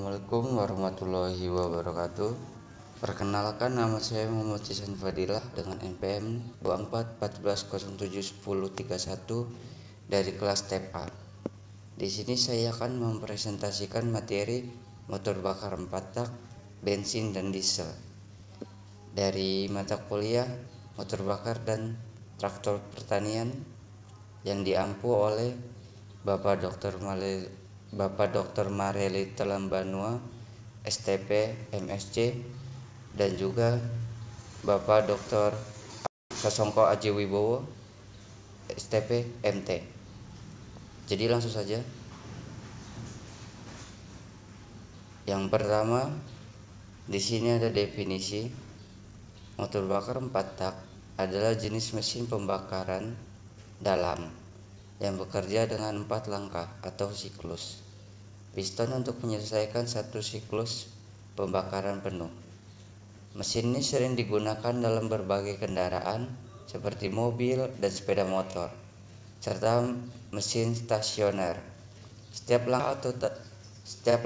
Assalamualaikum warahmatullahi wabarakatuh. Perkenalkan, nama saya Muhammad Cisan Fadilah dengan NPM 24 14 07 10 31 dari kelas TEP A. Di sini saya akan mempresentasikan materi motor bakar 4 tak, bensin dan diesel dari mata kuliah motor bakar dan traktor pertanian yang diampu oleh Bapak Dr. Mareli Telambanua, STP MSc, dan juga Bapak Dr. Sasongko Aji Wibowo, STP MT. Jadi langsung saja. Yang pertama, di sini ada definisi. Motor bakar 4 tak adalah jenis mesin pembakaran dalam yang bekerja dengan 4 langkah atau siklus piston untuk menyelesaikan satu siklus pembakaran penuh. Mesin ini sering digunakan dalam berbagai kendaraan seperti mobil dan sepeda motor, serta mesin stasioner. Setiap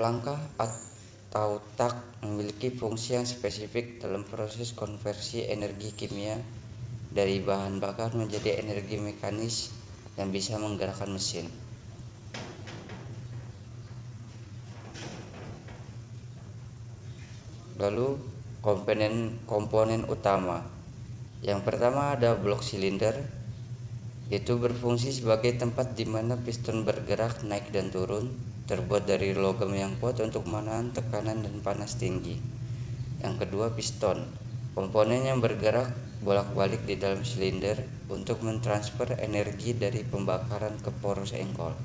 langkah atau tak memiliki fungsi yang spesifik dalam proses konversi energi kimia dari bahan bakar menjadi energi mekanis yang bisa menggerakkan mesin. Lalu komponen utama. Yang pertama ada blok silinder, yaitu berfungsi sebagai tempat di mana piston bergerak naik dan turun, terbuat dari logam yang kuat untuk menahan tekanan dan panas tinggi. Yang kedua, piston, komponen yang bergerak bolak-balik di dalam silinder untuk mentransfer energi dari pembakaran ke poros engkol.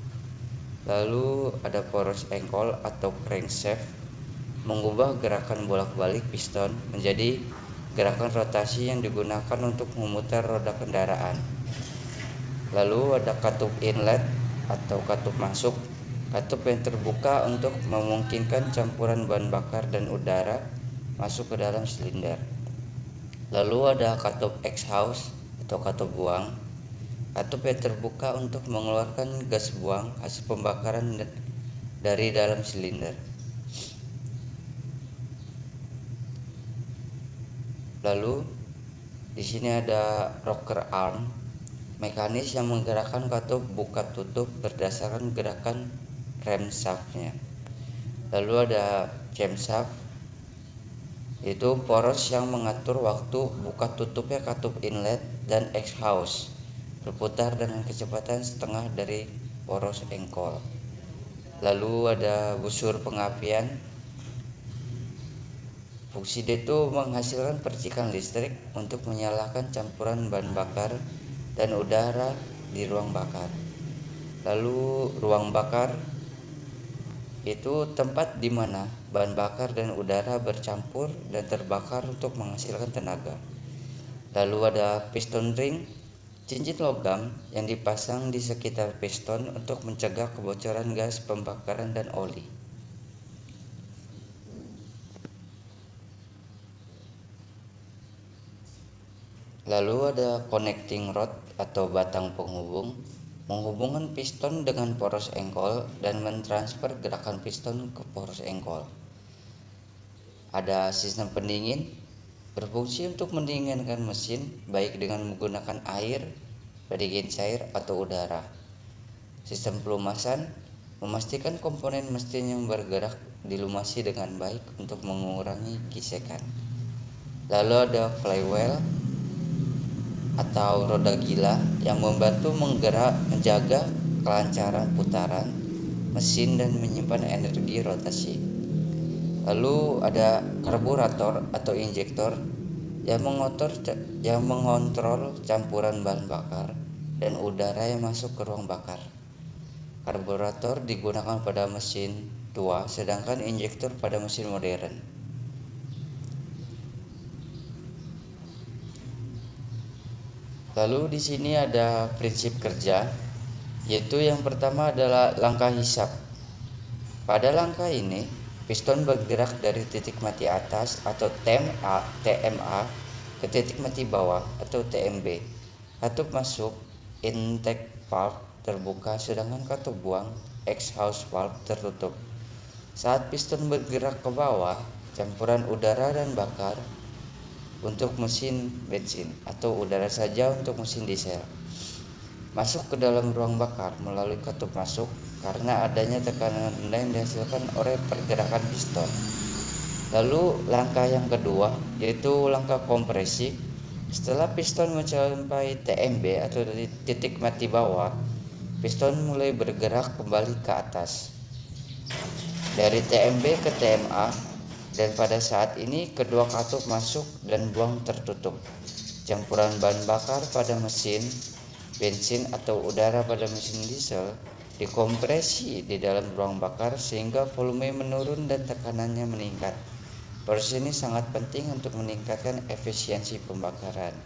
Lalu ada poros engkol atau crankshaft, mengubah gerakan bolak-balik piston menjadi gerakan rotasi yang digunakan untuk memutar roda kendaraan. Lalu ada katup inlet atau katup masuk, katup yang terbuka untuk memungkinkan campuran bahan bakar dan udara masuk ke dalam silinder. Lalu ada katup exhaust atau katup buang, katup yang terbuka untuk mengeluarkan gas buang hasil pembakaran dari dalam silinder. Lalu di sini ada rocker arm, mekanis yang menggerakkan katup buka tutup berdasarkan gerakan rem shaftnya. Lalu ada camshaft, yaitu poros yang mengatur waktu buka tutupnya katup inlet dan exhaust berputar dengan kecepatan setengah dari poros engkol. Lalu ada busur pengapian, fungsi itu menghasilkan percikan listrik untuk menyalakan campuran bahan bakar dan udara di ruang bakar. Lalu ruang bakar itu tempat di mana bahan bakar dan udara bercampur dan terbakar untuk menghasilkan tenaga. Lalu ada piston ring, cincin logam yang dipasang di sekitar piston untuk mencegah kebocoran gas pembakaran dan oli. Lalu ada connecting rod atau batang penghubung, menghubungkan piston dengan poros engkol dan mentransfer gerakan piston ke poros engkol. Ada sistem pendingin, berfungsi untuk mendinginkan mesin baik dengan menggunakan air, pendingin cair atau udara. Sistem pelumasan, memastikan komponen mesin yang bergerak dilumasi dengan baik untuk mengurangi gesekan. Lalu ada flywheel atau roda gila yang membantu menjaga kelancaran putaran mesin dan menyimpan energi rotasi. Lalu ada karburator atau injektor yang mengontrol campuran bahan bakar dan udara yang masuk ke ruang bakar. Karburator digunakan pada mesin tua, sedangkan injektor pada mesin modern. Lalu di sini ada prinsip kerja, yaitu yang pertama adalah langkah hisap. Pada langkah ini, piston bergerak dari titik mati atas atau TMA ke titik mati bawah atau TMB. Katup masuk, intake valve, terbuka, sedangkan katup buang, exhaust valve, tertutup. Saat piston bergerak ke bawah, campuran udara dan bakar untuk mesin bensin atau udara saja untuk mesin diesel masuk ke dalam ruang bakar melalui katup masuk karena adanya tekanan rendah yang dihasilkan oleh pergerakan piston. Lalu langkah yang kedua yaitu langkah kompresi. Setelah piston mencapai TMB atau titik mati bawah, piston mulai bergerak kembali ke atas dari TMB ke TMA, dan pada saat ini kedua katup masuk dan buang tertutup. Campuran bahan bakar pada mesin bensin atau udara pada mesin diesel dikompresi di dalam ruang bakar sehingga volume menurun dan tekanannya meningkat. Proses ini sangat penting untuk meningkatkan efisiensi pembakaran.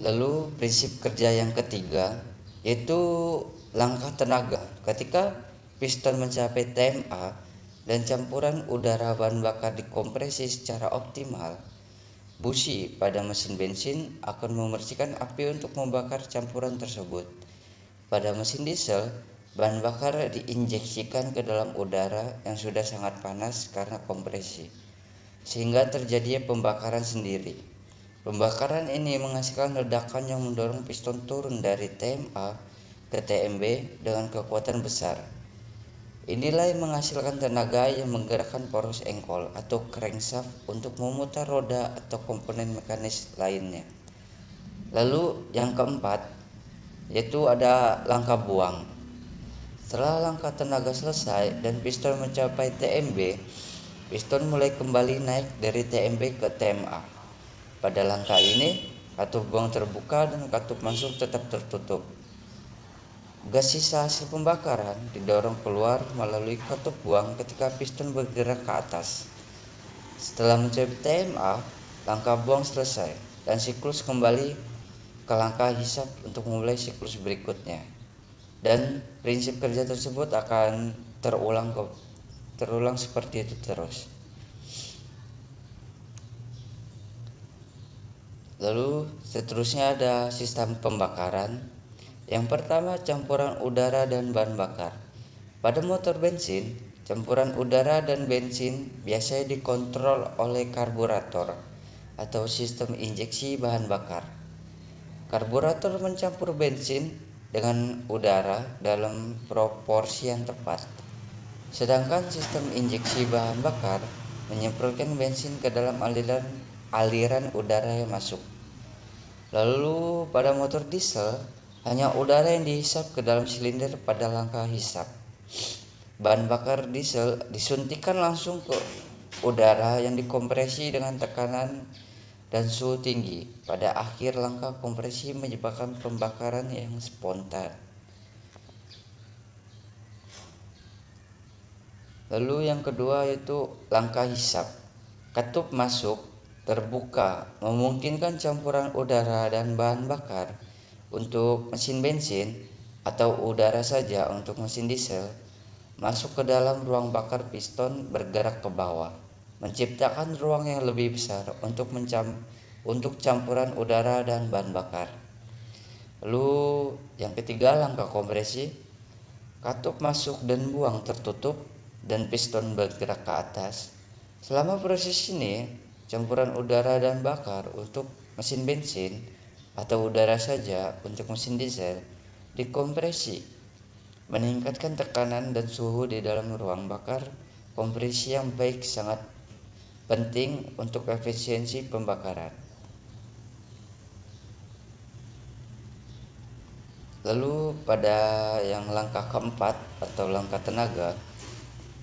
Lalu prinsip kerja yang ketiga yaitu langkah tenaga. Ketika piston mencapai TMA dan campuran udara bahan bakar dikompresi secara optimal, busi pada mesin bensin akan memercikan api untuk membakar campuran tersebut. Pada mesin diesel, bahan bakar diinjeksikan ke dalam udara yang sudah sangat panas karena kompresi, sehingga terjadi pembakaran sendiri. Pembakaran ini menghasilkan ledakan yang mendorong piston turun dari TMA ke TMB dengan kekuatan besar. Inilah yang menghasilkan tenaga yang menggerakkan poros engkol atau crankshaft untuk memutar roda atau komponen mekanis lainnya. Lalu yang keempat yaitu ada langkah buang. Setelah langkah tenaga selesai dan piston mencapai TMB, piston mulai kembali naik dari TMB ke TMA. Pada langkah ini, katup buang terbuka dan katup masuk tetap tertutup. Gas sisa hasil pembakaran didorong keluar melalui katup buang ketika piston bergerak ke atas. Setelah mencapai TMA, langkah buang selesai dan siklus kembali ke langkah hisap untuk memulai siklus berikutnya. Dan prinsip kerja tersebut akan terulang seperti itu terus. Lalu seterusnya ada sistem pembakaran. Yang pertama, campuran udara dan bahan bakar. Pada motor bensin, campuran udara dan bensin biasanya dikontrol oleh karburator atau sistem injeksi bahan bakar. Karburator mencampur bensin dengan udara dalam proporsi yang tepat, sedangkan sistem injeksi bahan bakar menyemprotkan bensin ke dalam aliran udara yang masuk. Lalu pada motor diesel, hanya udara yang dihisap ke dalam silinder pada langkah hisap. Bahan bakar diesel disuntikkan langsung ke udara yang dikompresi dengan tekanan dan suhu tinggi. Pada akhir langkah kompresi menyebabkan pembakaran yang spontan. Lalu yang kedua yaitu langkah hisap. Katup masuk terbuka memungkinkan campuran udara dan bahan bakar untuk mesin bensin atau udara saja untuk mesin diesel masuk ke dalam ruang bakar. Piston bergerak ke bawah, menciptakan ruang yang lebih besar untuk campuran udara dan bahan bakar. Lalu yang ketiga, langkah kompresi. Katup masuk dan buang tertutup dan piston bergerak ke atas. Selama proses ini, campuran udara dan bakar untuk mesin bensin atau udara saja untuk mesin diesel dikompresi, meningkatkan tekanan dan suhu di dalam ruang bakar. Kompresi yang baik sangat penting untuk efisiensi pembakaran. Lalu pada yang langkah keempat atau langkah tenaga,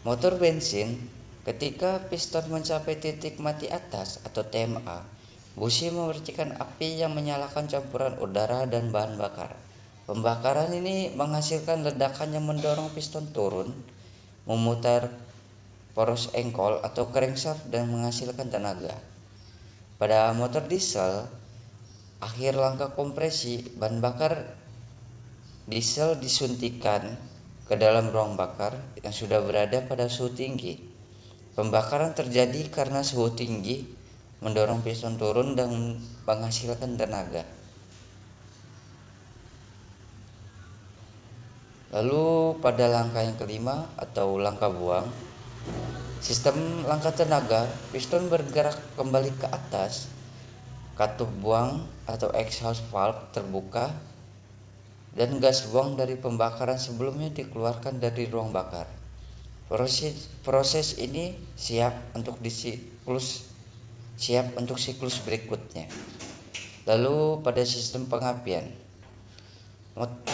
motor bensin, ketika piston mencapai titik mati atas atau TMA, busi memercikan api yang menyalakan campuran udara dan bahan bakar. Pembakaran ini menghasilkan ledakan yang mendorong piston turun, memutar poros engkol atau crankshaft dan menghasilkan tenaga. Pada motor diesel, akhir langkah kompresi, bahan bakar diesel disuntikkan ke dalam ruang bakar yang sudah berada pada suhu tinggi. Pembakaran terjadi karena suhu tinggi mendorong piston turun dan menghasilkan tenaga. Lalu pada langkah yang kelima atau langkah buang, sistem langkah tenaga, piston bergerak kembali ke atas, katup buang atau exhaust valve terbuka, dan gas buang dari pembakaran sebelumnya dikeluarkan dari ruang bakar. Proses ini siap untuk siklus berikutnya. Lalu pada sistem pengapian,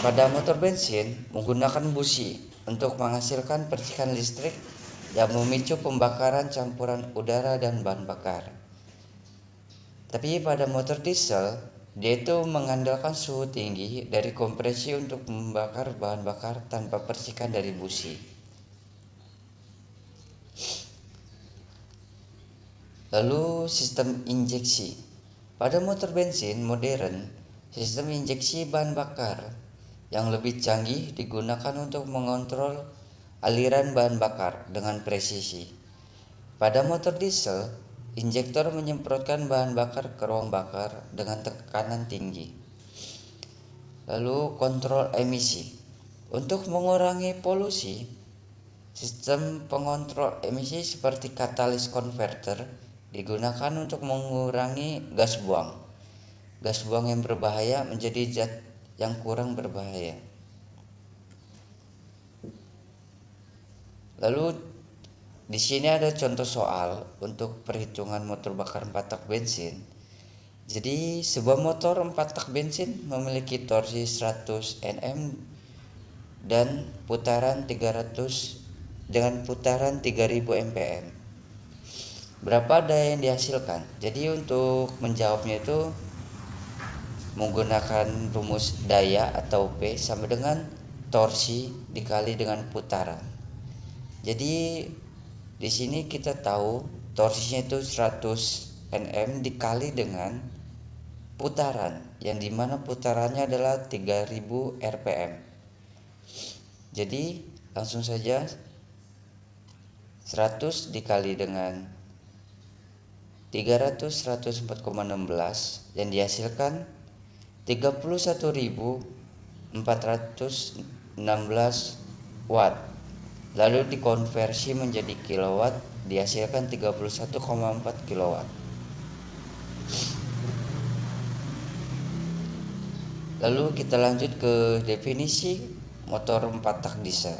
pada motor bensin menggunakan busi untuk menghasilkan percikan listrik yang memicu pembakaran campuran udara dan bahan bakar. Tapi pada motor diesel, dia itu mengandalkan suhu tinggi dari kompresi untuk membakar bahan bakar tanpa percikan dari busi. Lalu sistem injeksi. Pada motor bensin modern, sistem injeksi bahan bakar yang lebih canggih digunakan untuk mengontrol aliran bahan bakar dengan presisi. Pada motor diesel, injektor menyemprotkan bahan bakar ke ruang bakar dengan tekanan tinggi. Lalu kontrol emisi. Untuk mengurangi polusi, sistem pengontrol emisi seperti katalis converter digunakan untuk mengurangi gas buang. Gas buang yang berbahaya menjadi zat yang kurang berbahaya. Lalu di sini ada contoh soal untuk perhitungan motor bakar 4 tak bensin. Jadi sebuah motor 4 tak bensin memiliki torsi 100 Nm dan putaran 300 dengan putaran 3000 mpm. Berapa daya yang dihasilkan? Jadi untuk menjawabnya itu menggunakan rumus daya atau P sama dengan torsi dikali dengan putaran. Jadi di sini kita tahu torsinya itu 100 Nm dikali dengan putaran, yang dimana putarannya adalah 3000 rpm. Jadi langsung saja 100 dikali dengan 300 104,16 yang dihasilkan 31.416 watt. Lalu dikonversi menjadi kilowatt, dihasilkan 31,4 kilowatt. Lalu kita lanjut ke definisi motor 4 tak diesel.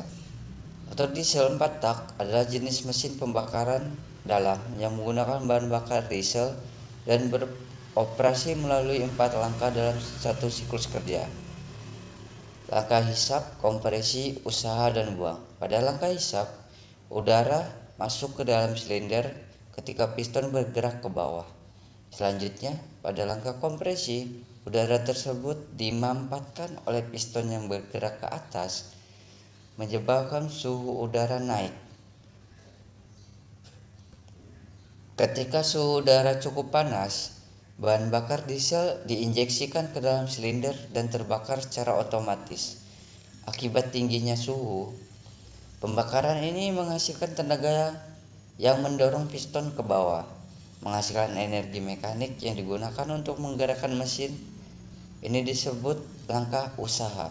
Motor diesel 4 tak adalah jenis mesin pembakaran dalam yang menggunakan bahan bakar diesel dan beroperasi melalui 4 langkah dalam satu siklus kerja. Langkah hisap, kompresi, usaha, dan buang. Pada langkah hisap, udara masuk ke dalam silinder ketika piston bergerak ke bawah. Selanjutnya, pada langkah kompresi, udara tersebut dimampatkan oleh piston yang bergerak ke atas, menyebabkan suhu udara naik. Ketika suhu udara cukup panas, bahan bakar diesel diinjeksikan ke dalam silinder dan terbakar secara otomatis. Akibat tingginya suhu, pembakaran ini menghasilkan tenaga yang mendorong piston ke bawah, menghasilkan energi mekanik yang digunakan untuk menggerakkan mesin. Ini disebut langkah usaha.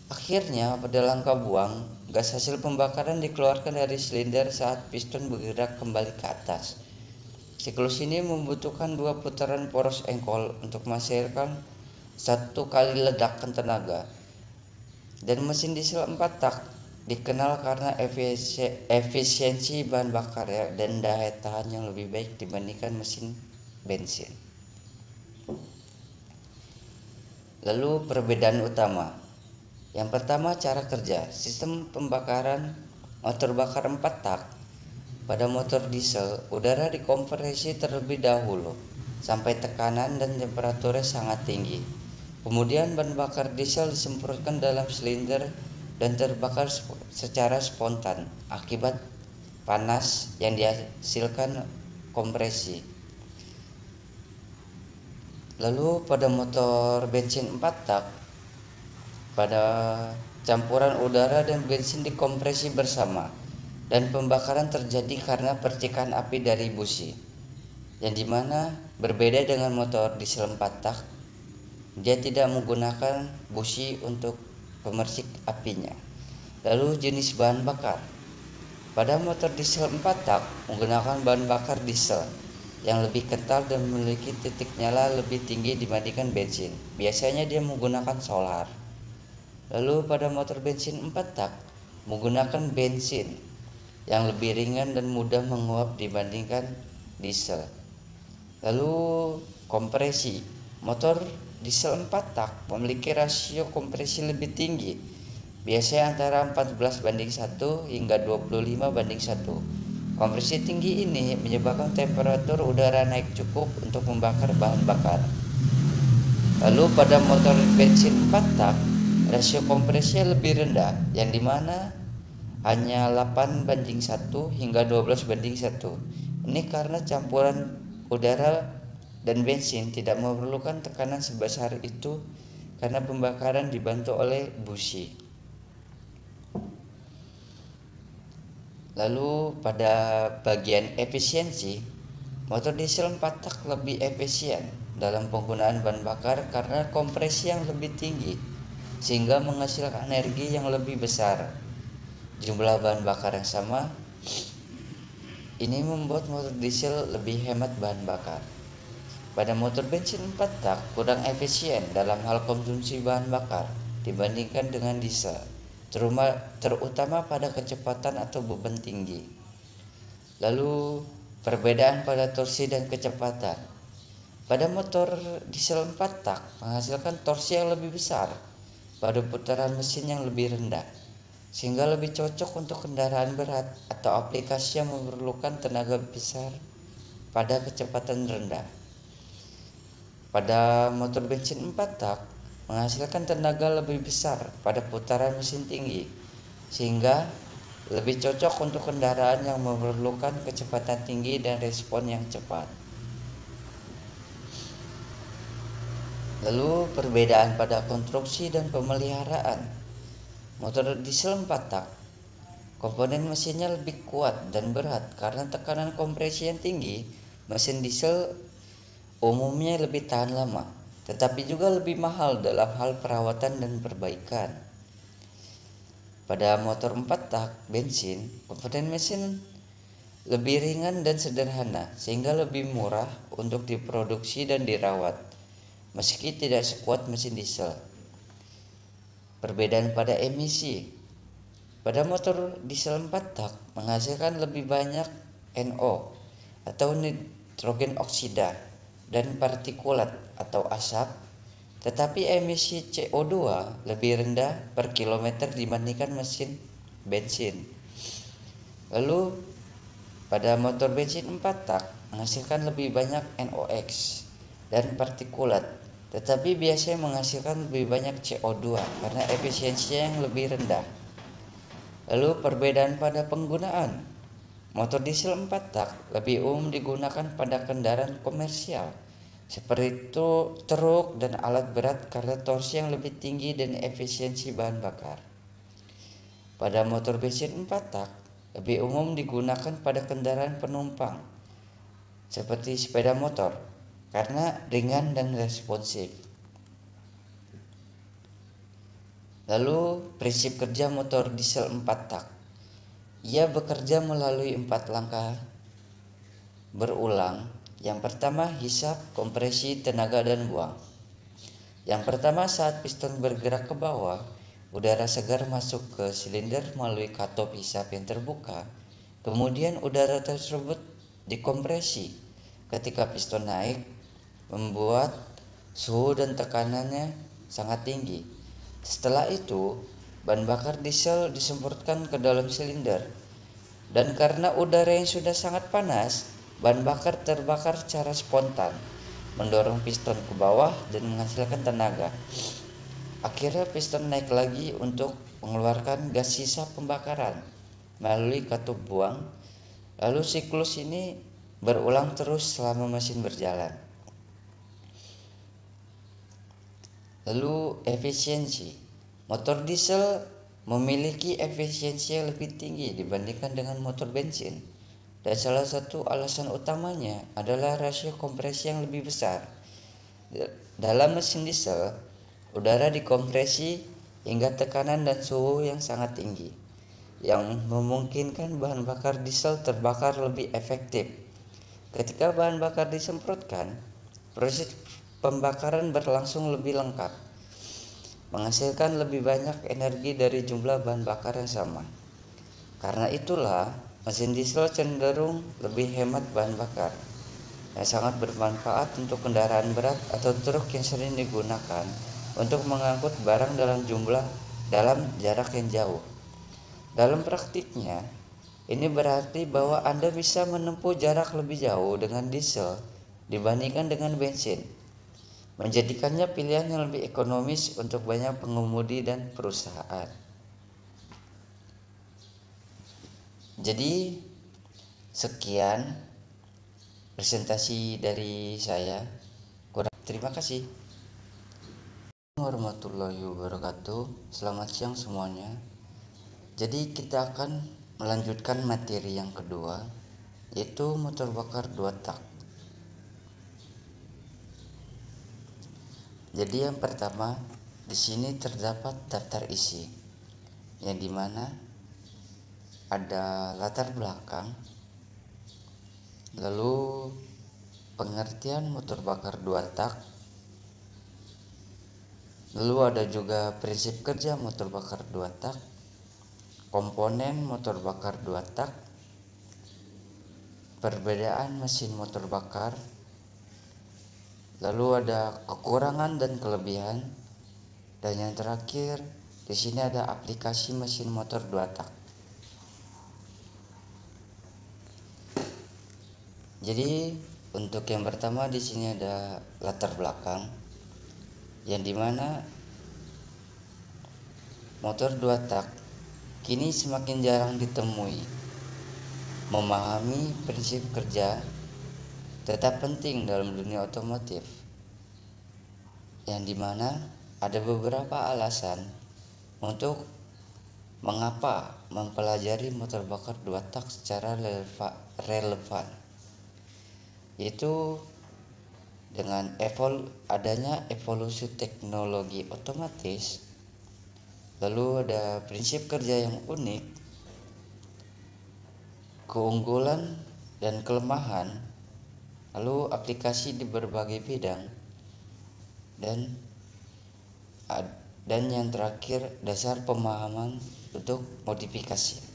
Akhirnya, pada langkah buang, gas hasil pembakaran dikeluarkan dari silinder saat piston bergerak kembali ke atas. Siklus ini membutuhkan 2 putaran poros engkol untuk menghasilkan 1 kali ledakan tenaga. Dan mesin diesel 4 tak dikenal karena efisiensi bahan bakar dan daya tahan yang lebih baik dibandingkan mesin bensin. Lalu perbedaan utama. Yang pertama, cara kerja. Sistem pembakaran motor bakar 4 tak. Pada motor diesel, udara dikompresi terlebih dahulu sampai tekanan dan temperaturnya sangat tinggi. Kemudian bahan bakar diesel disemprotkan dalam silinder dan terbakar secara spontan akibat panas yang dihasilkan kompresi. Lalu pada motor bensin 4 tak, pada campuran udara dan bensin dikompresi bersama, dan pembakaran terjadi karena percikan api dari busi, yang dimana berbeda dengan motor diesel 4 tak, dia tidak menggunakan busi untuk pemercik apinya. Lalu jenis bahan bakar. Pada motor diesel 4 tak menggunakan bahan bakar diesel yang lebih kental dan memiliki titik nyala lebih tinggi dibandingkan bensin. Biasanya dia menggunakan solar. Lalu pada motor bensin 4 tak menggunakan bensin yang lebih ringan dan mudah menguap dibandingkan diesel. Lalu kompresi. Motor diesel 4 tak memiliki rasio kompresi lebih tinggi, biasanya antara 14:1 hingga 25:1. Kompresi tinggi ini menyebabkan temperatur udara naik cukup untuk membakar bahan bakar. Lalu pada motor bensin 4 tak, rasio kompresinya lebih rendah, yang dimana hanya 8:1 hingga 12:1. Ini karena campuran udara dan bensin tidak memerlukan tekanan sebesar itu karena pembakaran dibantu oleh busi. Lalu pada bagian efisiensi, motor diesel 4 tak lebih efisien dalam penggunaan bahan bakar karena kompresi yang lebih tinggi sehingga menghasilkan energi yang lebih besar. Jumlah bahan bakar yang sama, ini membuat motor diesel lebih hemat bahan bakar. Pada motor bensin 4 tak kurang efisien dalam hal konsumsi bahan bakar dibandingkan dengan diesel, terutama pada kecepatan atau beban tinggi. Lalu perbedaan pada torsi dan kecepatan. Pada motor diesel 4 tak menghasilkan torsi yang lebih besar pada putaran mesin yang lebih rendah, sehingga lebih cocok untuk kendaraan berat atau aplikasi yang memerlukan tenaga besar pada kecepatan rendah. Pada motor bensin 4 tak menghasilkan tenaga lebih besar pada putaran mesin tinggi, sehingga lebih cocok untuk kendaraan yang memerlukan kecepatan tinggi dan respon yang cepat. Lalu perbedaan pada konstruksi dan pemeliharaan. Motor diesel 4 tak, komponen mesinnya lebih kuat dan berat karena tekanan kompresi yang tinggi. Mesin diesel umumnya lebih tahan lama, tetapi juga lebih mahal dalam hal perawatan dan perbaikan. Pada motor 4 tak bensin, komponen mesin lebih ringan dan sederhana sehingga lebih murah untuk diproduksi dan dirawat, meski tidak sekuat mesin diesel. Perbedaan pada emisi. Pada motor diesel 4 tak menghasilkan lebih banyak NO atau nitrogen oksida dan partikulat atau asap, tetapi emisi CO2 lebih rendah per kilometer dibandingkan mesin bensin. Lalu pada motor bensin 4 tak menghasilkan lebih banyak NOx dan partikulat, tetapi biasanya menghasilkan lebih banyak CO2 karena efisiensinya yang lebih rendah. Lalu perbedaan pada penggunaan. Motor diesel 4 tak lebih umum digunakan pada kendaraan komersial seperti truk dan alat berat karena torsi yang lebih tinggi dan efisiensi bahan bakar. Pada motor bensin 4 tak lebih umum digunakan pada kendaraan penumpang seperti sepeda motor karena ringan dan responsif. Lalu prinsip kerja motor diesel 4 tak. Ia bekerja melalui 4 langkah berulang. Yang pertama, hisap, kompresi, tenaga, dan buang. Yang pertama, saat piston bergerak ke bawah, udara segar masuk ke silinder melalui katup hisap yang terbuka. Kemudian udara tersebut dikompresi ketika piston naik, membuat suhu dan tekanannya sangat tinggi. Setelah itu, bahan bakar diesel disemprotkan ke dalam silinder, dan karena udara yang sudah sangat panas, bahan bakar terbakar secara spontan, mendorong piston ke bawah dan menghasilkan tenaga. Akhirnya piston naik lagi untuk mengeluarkan gas sisa pembakaran melalui katup buang. Lalu siklus ini berulang terus selama mesin berjalan. Lalu efisiensi. Motor diesel memiliki efisiensi yang lebih tinggi dibandingkan dengan motor bensin, dan salah satu alasan utamanya adalah rasio kompresi yang lebih besar. Dalam mesin diesel, udara dikompresi hingga tekanan dan suhu yang sangat tinggi. yang memungkinkan bahan bakar diesel terbakar lebih efektif. Ketika bahan bakar disemprotkan, proses pembakaran berlangsung lebih lengkap, menghasilkan lebih banyak energi dari jumlah bahan bakar yang sama. Karena itulah, mesin diesel cenderung lebih hemat bahan bakar, yang sangat bermanfaat untuk kendaraan berat atau truk yang sering digunakan untuk mengangkut barang dalam jarak yang jauh. Dalam praktiknya, ini berarti bahwa Anda bisa menempuh jarak lebih jauh dengan diesel dibandingkan dengan bensin, menjadikannya pilihan yang lebih ekonomis untuk banyak pengemudi dan perusahaan. Jadi, sekian presentasi dari saya. Terima kasih. Warahmatullahi wabarakatuh. Selamat siang semuanya. Jadi kita akan melanjutkan materi yang kedua, yaitu motor bakar 2 tak. Jadi yang pertama, di sini terdapat daftar isi, yang dimana ada latar belakang, lalu pengertian motor bakar 2 tak, lalu ada juga prinsip kerja motor bakar 2 tak, komponen motor bakar 2 tak, perbedaan mesin motor bakar, lalu ada kekurangan dan kelebihan, dan yang terakhir di sini ada aplikasi mesin motor 2 tak. Jadi untuk yang pertama di sini ada latar belakang, yang dimana motor 2 tak kini semakin jarang ditemui. Memahami prinsip kerja tetap penting dalam dunia otomotif, yang dimana ada beberapa alasan untuk mengapa mempelajari motor bakar 2 tak secara relevan, yaitu dengan adanya evolusi teknologi otomatis, lalu ada prinsip kerja yang unik, keunggulan dan kelemahan, lalu aplikasi di berbagai bidang, dan yang terakhir dasar pemahaman untuk modifikasi.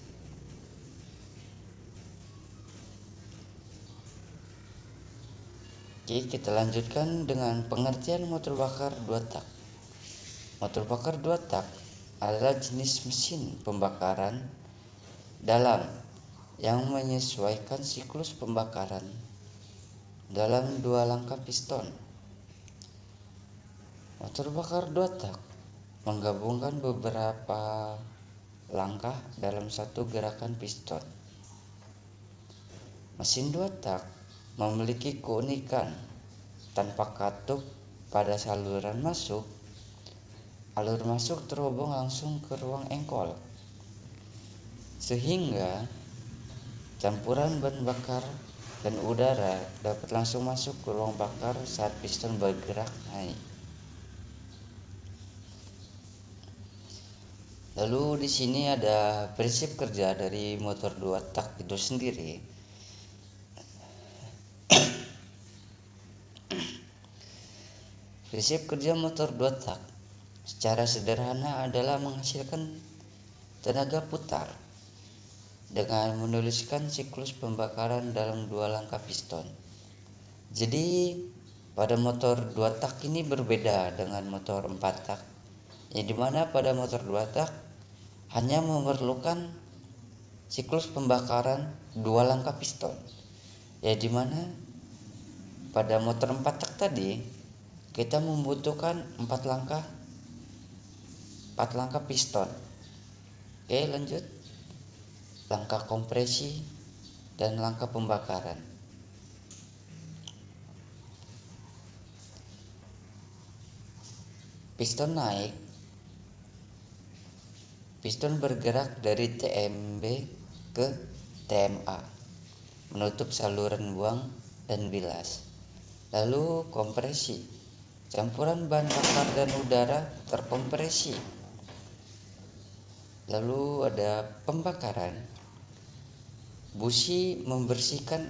Oke, kita lanjutkan dengan pengertian motor bakar 2 tak. Motor bakar 2 tak adalah jenis mesin pembakaran dalam yang menyesuaikan siklus pembakaran dalam 2 langkah piston. Motor bakar 2 tak menggabungkan beberapa langkah dalam satu gerakan piston. Mesin 2 tak memiliki keunikan tanpa katup pada saluran masuk. Alur masuk terhubung langsung ke ruang engkol, sehingga campuran bahan bakar dan udara dapat langsung masuk ke ruang bakar saat piston bergerak naik. Lalu di sini ada prinsip kerja dari motor 2 tak itu sendiri. Prinsip kerja motor 2 tak secara sederhana adalah menghasilkan tenaga putar dengan menuliskan siklus pembakaran dalam 2 langkah piston. Jadi pada motor 2 tak ini berbeda dengan motor 4 tak, yang dimana pada motor 2 tak hanya memerlukan siklus pembakaran 2 langkah piston, ya dimana pada motor 4 tak tadi kita membutuhkan 4 langkah piston. Oke, lanjut. Langkah kompresi dan langkah pembakaran. Piston naik. Piston bergerak dari TMB ke TMA, menutup saluran buang dan bilas. Lalu kompresi. Campuran bahan bakar dan udara terkompresi. Lalu ada pembakaran. Busi memercikan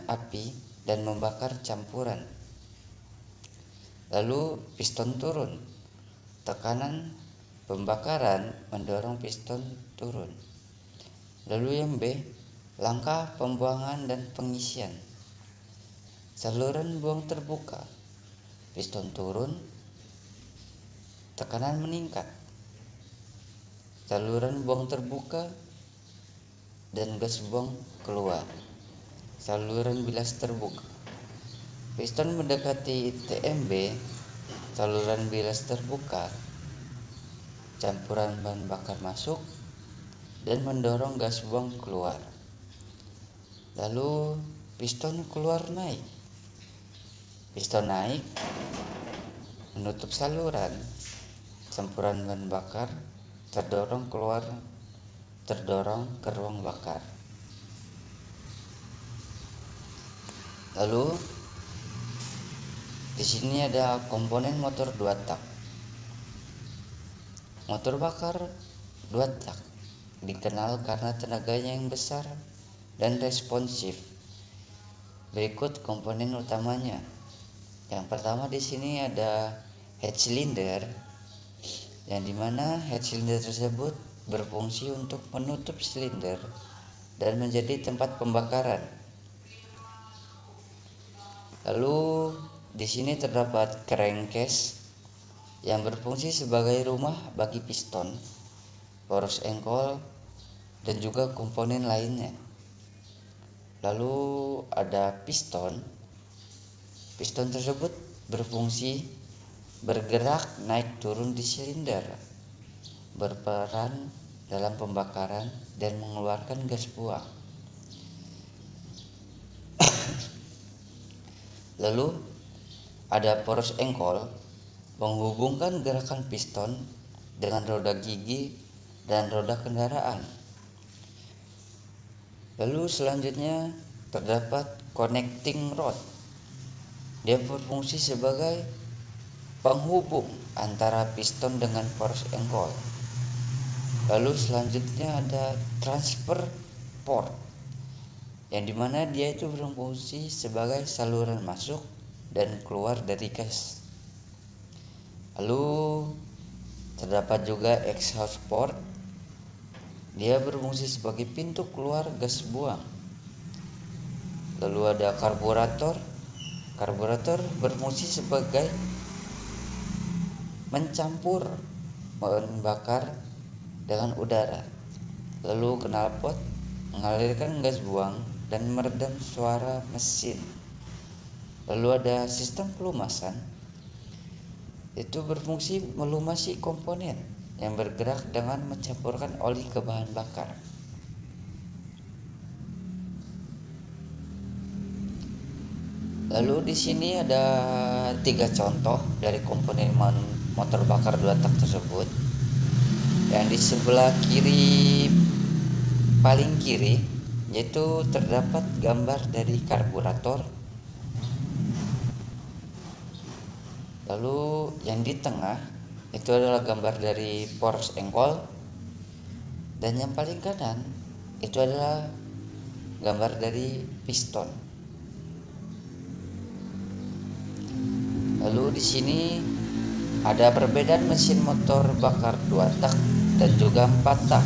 api dan membakar campuran. Lalu piston turun. Tekanan pembakaran mendorong piston turun. Lalu yang B, langkah pembuangan dan pengisian. Saluran buang terbuka. Piston turun, tekanan meningkat. Saluran buang terbuka dan gas buang keluar. Saluran bilas terbuka. Piston mendekati TMB, saluran bilas terbuka. Campuran bahan bakar masuk dan mendorong gas buang keluar. Lalu piston keluar naik. Piston naik menutup saluran. Campuran bahan bakar terdorong ke ruang bakar. Lalu di sini ada komponen motor 2 tak. Motor bakar 2 tak dikenal karena tenaganya yang besar dan responsif. Berikut komponen utamanya. Yang pertama di sini ada head cylinder, yang dimana head cylinder tersebut berfungsi untuk menutup silinder dan menjadi tempat pembakaran. Lalu di sini terdapat crankcase yang berfungsi sebagai rumah bagi piston, poros engkol, dan juga komponen lainnya. Lalu ada piston. Piston tersebut berfungsi bergerak naik turun di silinder, berperan dalam pembakaran dan mengeluarkan gas buang. Lalu ada poros engkol, menghubungkan gerakan piston dengan roda gigi dan roda kendaraan. Lalu selanjutnya terdapat connecting rod. Dia berfungsi sebagai penghubung antara piston dengan poros engkol. Lalu selanjutnya ada transfer port, yang dimana dia itu berfungsi sebagai saluran masuk dan keluar dari gas. Lalu terdapat juga exhaust port. Dia berfungsi sebagai pintu keluar gas buang. Lalu ada karburator. Karburator berfungsi sebagai mencampur bahan bakar dengan udara. Lalu knalpot mengalirkan gas buang dan meredam suara mesin. Lalu ada sistem pelumasan. Itu berfungsi melumasi komponen yang bergerak dengan mencampurkan oli ke bahan bakar. Lalu di sini ada 3 contoh dari komponen motor bakar 2 tak tersebut. Yang di sebelah kiri, paling kiri, yaitu terdapat gambar dari karburator. Lalu yang di tengah itu adalah gambar dari poros engkol. Dan yang paling kanan itu adalah gambar dari piston. Lalu di sini ada perbedaan mesin motor bakar 2 tak dan juga 4 tak.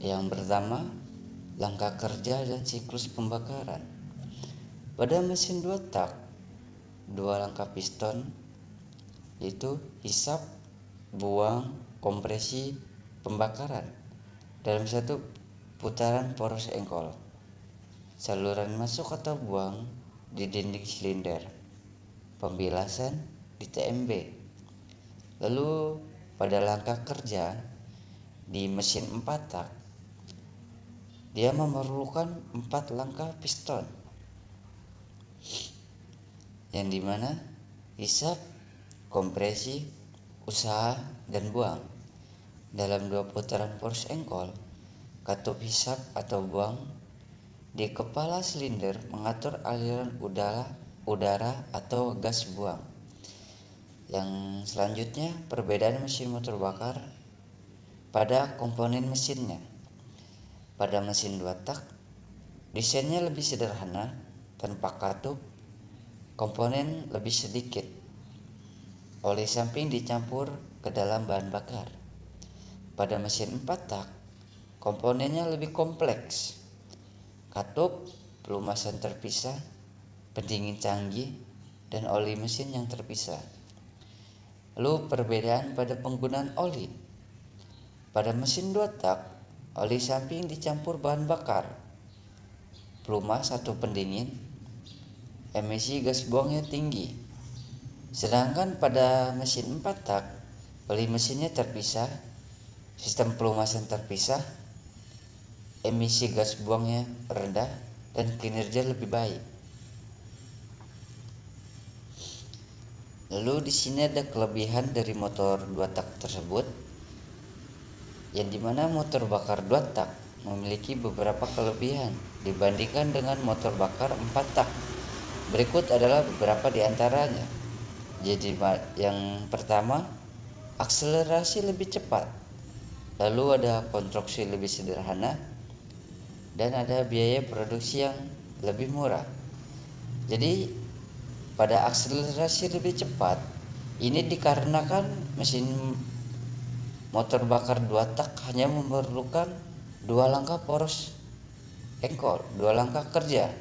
Yang pertama, langkah kerja dan siklus pembakaran. Pada mesin 2 tak, 2 langkah piston, yaitu hisap, buang, kompresi, pembakaran dalam satu putaran poros engkol. Saluran masuk atau buang di dinding silinder, pembilasan di TMB. Lalu pada langkah kerja di mesin 4 tak, dia memerlukan 4 langkah piston, yang dimana hisap, kompresi, usaha, dan buang. Dalam 2 putaran poros engkol, katup hisap atau buang di kepala silinder mengatur aliran udara atau gas buang. Yang selanjutnya, perbedaan mesin motor bakar pada komponen mesinnya. Pada mesin 2 tak, desainnya lebih sederhana, tanpa katup, komponen lebih sedikit. Oli samping dicampur ke dalam bahan bakar. Pada mesin 4 tak, komponennya lebih kompleks. Katup, pelumasan terpisah, pendingin canggih, dan oli mesin yang terpisah. Lalu perbedaan pada penggunaan oli. Pada mesin 2 tak, oli samping dicampur bahan bakar, pelumas atau pendingin, emisi gas buangnya tinggi. Sedangkan pada mesin 4 tak, oli mesinnya terpisah, sistem pelumasan terpisah, emisi gas buangnya rendah, dan kinerja lebih baik. Lalu di sini ada kelebihan dari motor 2 tak tersebut, yang dimana motor bakar 2 tak memiliki beberapa kelebihan dibandingkan dengan motor bakar 4 tak. Berikut adalah beberapa di antaranya. Jadi yang pertama, akselerasi lebih cepat. Lalu ada konstruksi lebih sederhana, dan ada biaya produksi yang lebih murah. Jadi pada akselerasi lebih cepat, ini dikarenakan mesin motor bakar 2 tak hanya memerlukan 2 langkah poros engkol, 2 langkah kerja.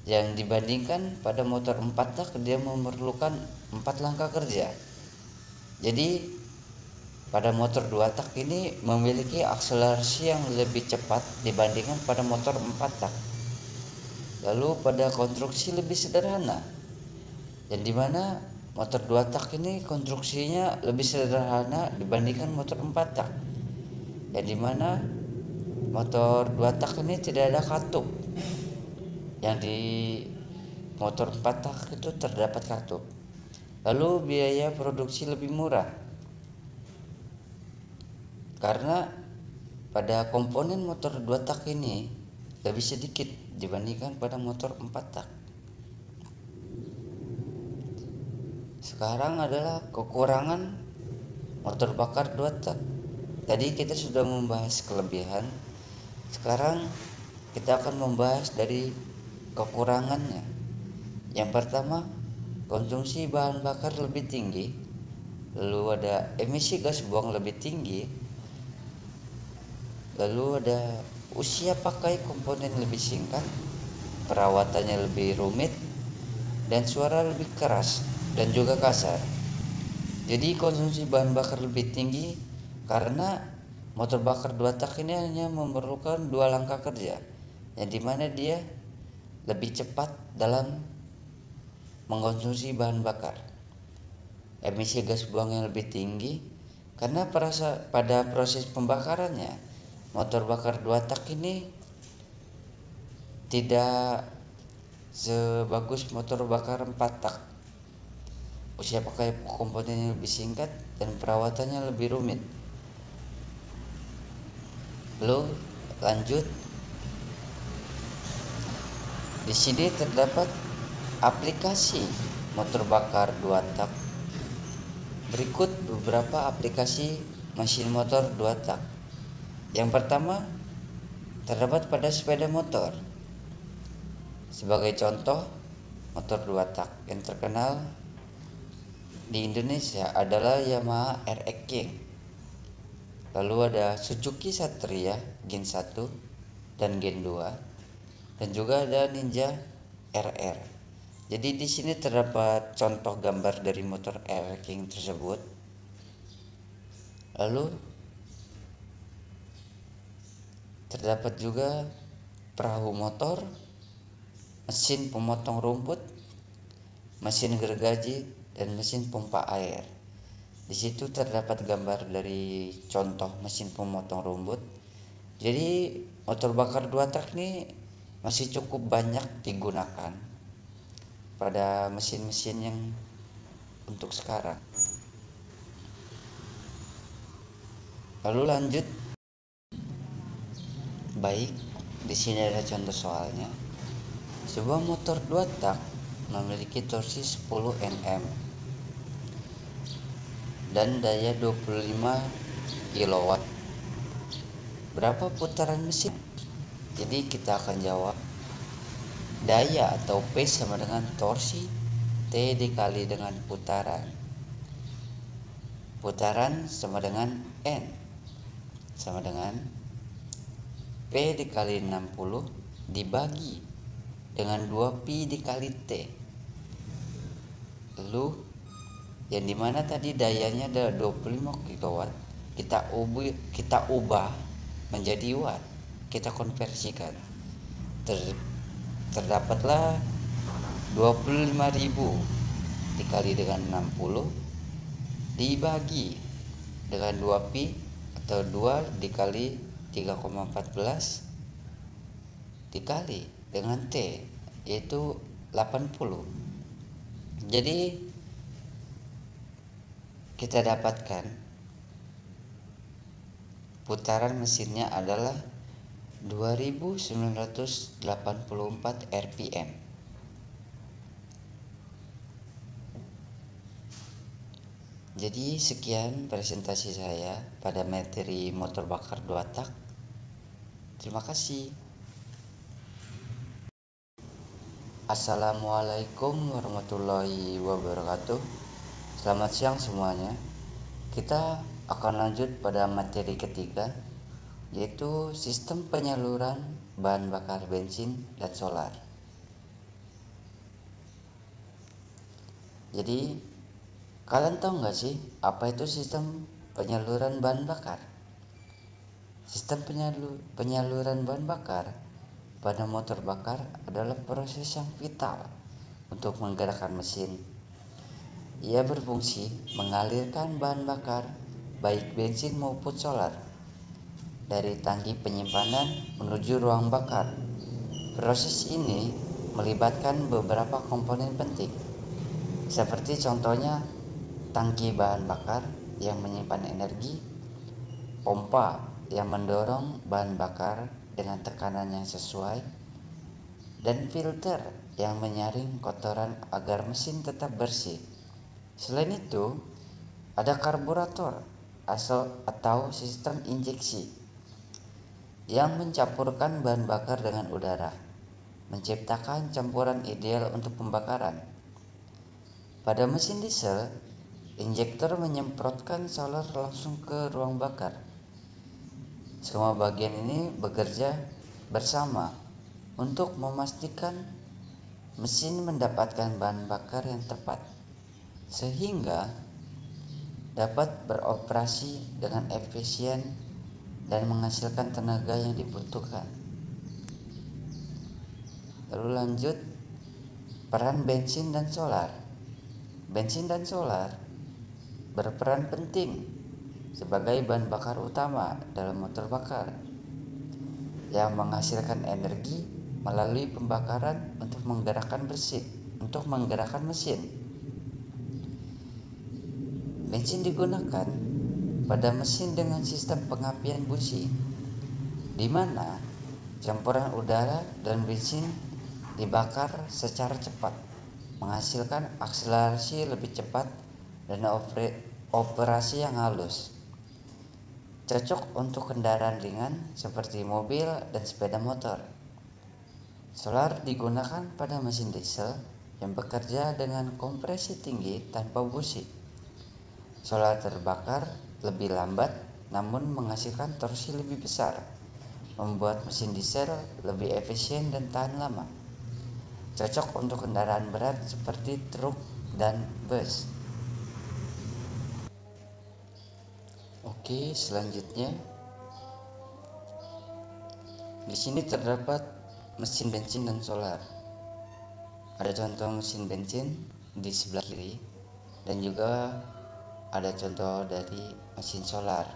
Yang dibandingkan pada motor 4 tak dia memerlukan 4 langkah kerja. Jadi pada motor 2 tak ini memiliki akselerasi yang lebih cepat dibandingkan pada motor 4 tak. Lalu pada konstruksi lebih sederhana, yang dimana motor 2 tak ini konstruksinya lebih sederhana dibandingkan motor 4 tak. Yang dimana motor 2 tak ini tidak ada katup. Yang di motor 4 tak itu terdapat katup. Lalu biaya produksi lebih murah, karena pada komponen motor 2 tak ini lebih sedikit dibandingkan pada motor 4 tak. Sekarang adalah kekurangan motor bakar 2 tak. Tadi kita sudah membahas kelebihan. Sekarang kita akan membahas dari kekurangannya. Yang pertama, konsumsi bahan bakar lebih tinggi. Lalu ada emisi gas buang lebih tinggi. Lalu ada usia pakai komponen lebih singkat, perawatannya lebih rumit, dan suara lebih keras dan juga kasar. Jadi konsumsi bahan bakar lebih tinggi karena motor bakar 2 tak ini hanya memerlukan 2 langkah kerja, yang dimana dia lebih cepat dalam mengkonsumsi bahan bakar. Emisi gas buang yang lebih tinggi karena pada proses pembakarannya motor bakar 2 tak ini tidak sebagus motor bakar 4 tak. Usia pakai komponennya lebih singkat dan perawatannya lebih rumit. Lalu lanjut, di sini terdapat aplikasi motor bakar 2 tak. Berikut beberapa aplikasi mesin motor 2 tak. Yang pertama, terdapat pada sepeda motor. Sebagai contoh, motor 2 tak yang terkenal di Indonesia adalah Yamaha RX King. Lalu ada Suzuki Satria Gen 1 dan Gen 2, dan juga ada Ninja RR. Jadi di sini terdapat contoh gambar dari motor RX King tersebut. Lalu terdapat juga perahu motor, mesin pemotong rumput, mesin gergaji, dan mesin pompa air. Di situ terdapat gambar dari contoh mesin pemotong rumput. Jadi motor bakar 2 tak ini masih cukup banyak digunakan pada mesin-mesin yang untuk sekarang. Lalu lanjut. Baik, di sini ada contoh soalnya. Sebuah motor 2 tak memiliki torsi 10 Nm. dan daya 25 kW. Berapa putaran mesin? Jadi kita akan jawab daya atau P sama dengan torsi T dikali dengan putaran. Putaran sama dengan N sama dengan P dikali 60 dibagi dengan 2pi dikali T. Lalu yang dimana tadi dayanya ada 25 kW, kita ubah menjadi watt, kita konversikan. Terdapatlah 25.000 dikali dengan 60 dibagi dengan 2pi atau 2 dikali 3,14 dikali dengan T, yaitu 80. Jadi kita dapatkan putaran mesinnya adalah 2984 rpm. Jadi sekian presentasi saya pada materi motor bakar 2 tak. Terima kasih. Assalamualaikum warahmatullahi wabarakatuh. Selamat siang semuanya. Kita akan lanjut pada materi ketiga, yaitu sistem penyaluran bahan bakar bensin dan solar. Jadi kalian tahu nggak sih apa itu sistem penyaluran bahan bakar? Sistem penyaluran bahan bakar pada motor bakar adalah proses yang vital untuk menggerakkan mesin. Ia berfungsi mengalirkan bahan bakar baik bensin maupun solar dari tangki penyimpanan menuju ruang bakar. Proses ini melibatkan beberapa komponen penting, seperti contohnya tangki bahan bakar yang menyimpan energi, pompa yang mendorong bahan bakar dengan tekanan yang sesuai, dan filter yang menyaring kotoran agar mesin tetap bersih. Selain itu, ada karburator atau sistem injeksi yang mencampurkan bahan bakar dengan udara, menciptakan campuran ideal untuk pembakaran. Pada mesin diesel, injektor menyemprotkan solar langsung ke ruang bakar. Semua bagian ini bekerja bersama untuk memastikan mesin mendapatkan bahan bakar yang tepat, sehingga dapat beroperasi dengan efisien dan menghasilkan tenaga yang dibutuhkan. Lalu lanjut, peran bensin dan solar. Bensin dan solar berperan penting sebagai bahan bakar utama dalam motor bakar yang menghasilkan energi melalui pembakaran untuk menggerakkan mesin. Bensin digunakan pada mesin dengan sistem pengapian busi, di mana campuran udara dan bensin dibakar secara cepat, menghasilkan akselerasi lebih cepat dan operasi yang halus. Cocok untuk kendaraan ringan seperti mobil dan sepeda motor. Solar digunakan pada mesin diesel yang bekerja dengan kompresi tinggi tanpa busi. Solar terbakar lebih lambat namun menghasilkan torsi lebih besar, membuat mesin diesel lebih efisien dan tahan lama. Cocok untuk kendaraan berat seperti truk dan bus. Oke, selanjutnya di sini terdapat mesin bensin dan solar. Ada contoh mesin bensin di sebelah kiri dan juga ada contoh dari mesin solar,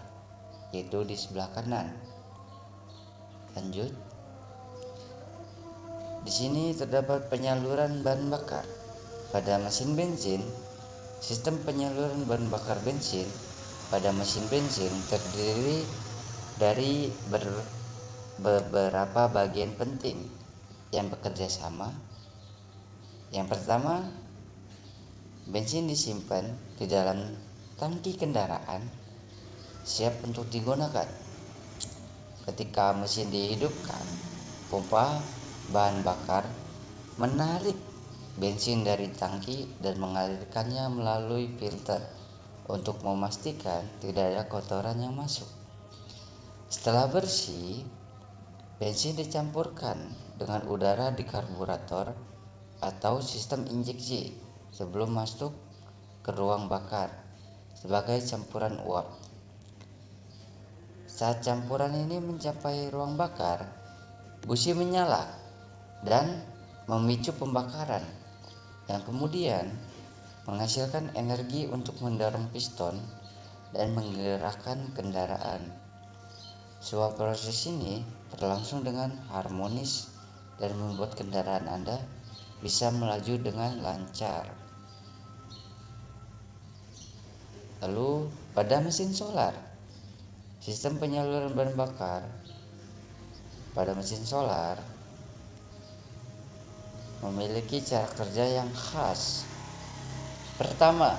yaitu di sebelah kanan. Lanjut. Di sini terdapat penyaluran bahan bakar. Pada mesin bensin, sistem penyaluran bahan bakar bensin pada mesin bensin terdiri dari beberapa bagian penting yang bekerja sama. Yang pertama, bensin disimpan di dalam tangki kendaraan siap untuk digunakan. Ketika mesin dihidupkan, pompa bahan bakar menarik bensin dari tangki dan mengalirkannya melalui filter untuk memastikan tidak ada kotoran yang masuk. Setelah bersih, bensin dicampurkan dengan udara di karburator atau sistem injeksi sebelum masuk ke ruang bakar sebagai campuran uap. Saat campuran ini mencapai ruang bakar, busi menyala dan memicu pembakaran yang kemudian menghasilkan energi untuk mendorong piston dan menggerakkan kendaraan. Semua proses ini berlangsung dengan harmonis dan membuat kendaraan Anda bisa melaju dengan lancar. Lalu pada mesin solar, sistem penyaluran bahan bakar pada mesin solar memiliki cara kerja yang khas. Pertama,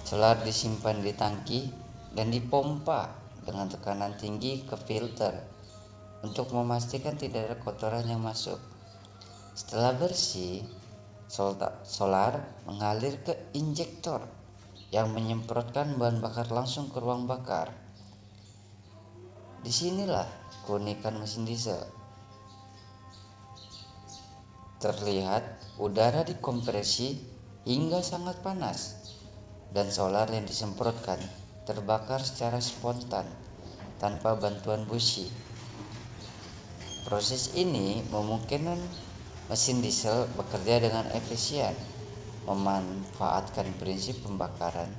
solar disimpan di tangki dan dipompa dengan tekanan tinggi ke filter untuk memastikan tidak ada kotoran yang masuk. Setelah bersih, solar mengalir ke injektor yang menyemprotkan bahan bakar langsung ke ruang bakar. Disinilah keunikan mesin diesel. Terlihat udara dikompresi hingga sangat panas dan solar yang disemprotkan terbakar secara spontan tanpa bantuan busi. Proses ini memungkinkan mesin diesel bekerja dengan efisien, memanfaatkan prinsip pembakaran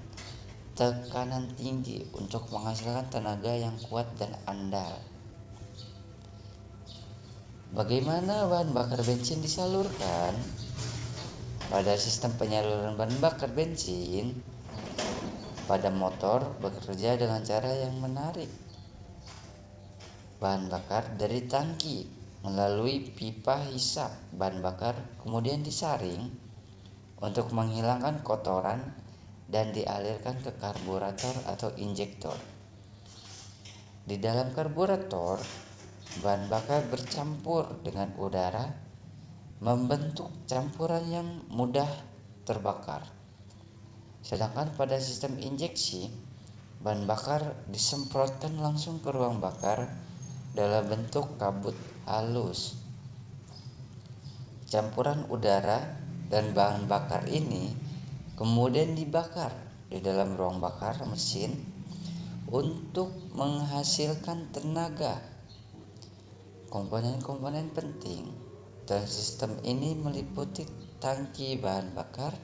tekanan tinggi untuk menghasilkan tenaga yang kuat dan andal. Bagaimana bahan bakar bensin disalurkan? Pada sistem penyaluran bahan bakar bensin pada motor bekerja dengan cara yang menarik bahan bakar dari tangki melalui pipa hisap bahan bakar, kemudian disaring untuk menghilangkan kotoran dan dialirkan ke karburator atau injektor. Di dalam karburator, bahan bakar bercampur dengan udara membentuk campuran yang mudah terbakar. Sedangkan pada sistem injeksi, bahan bakar disemprotkan langsung ke ruang bakar dalam bentuk kabut halus. Campuran udara dan bahan bakar ini kemudian dibakar di dalam ruang bakar mesin untuk menghasilkan tenaga. Komponen-komponen penting dalam sistem ini meliputi tangki bahan bakar,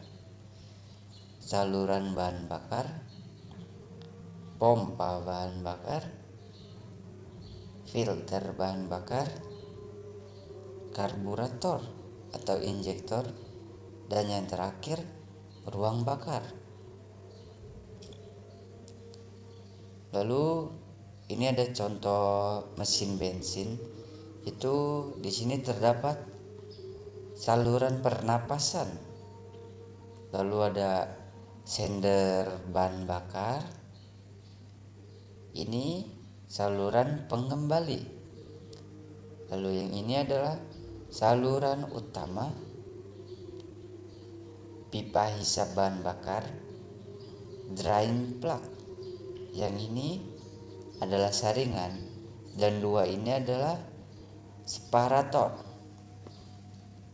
saluran bahan bakar, pompa bahan bakar, filter bahan bakar, karburator atau injektor, dan yang terakhir ruang bakar. Lalu ini ada contoh mesin bensin. Itu di sini terdapat saluran pernapasan. Lalu ada sender bahan bakar. Ini saluran pengembali. Lalu yang ini adalah saluran utama, pipa hisap bahan bakar, drain plug. Yang ini adalah saringan dan dua ini adalah separator.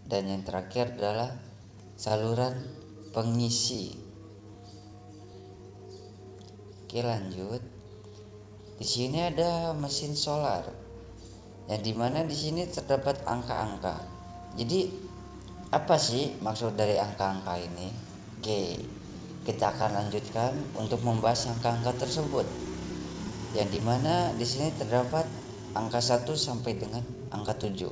Dan yang terakhir adalah saluran pengisi. Oke, lanjut. Di sini ada mesin solar. Yang dimana di sini terdapat angka-angka. Jadi apa sih maksud dari angka-angka ini? Oke, kita akan lanjutkan untuk membahas angka-angka tersebut. Yang dimana di sini terdapat angka 1 sampai dengan angka 7.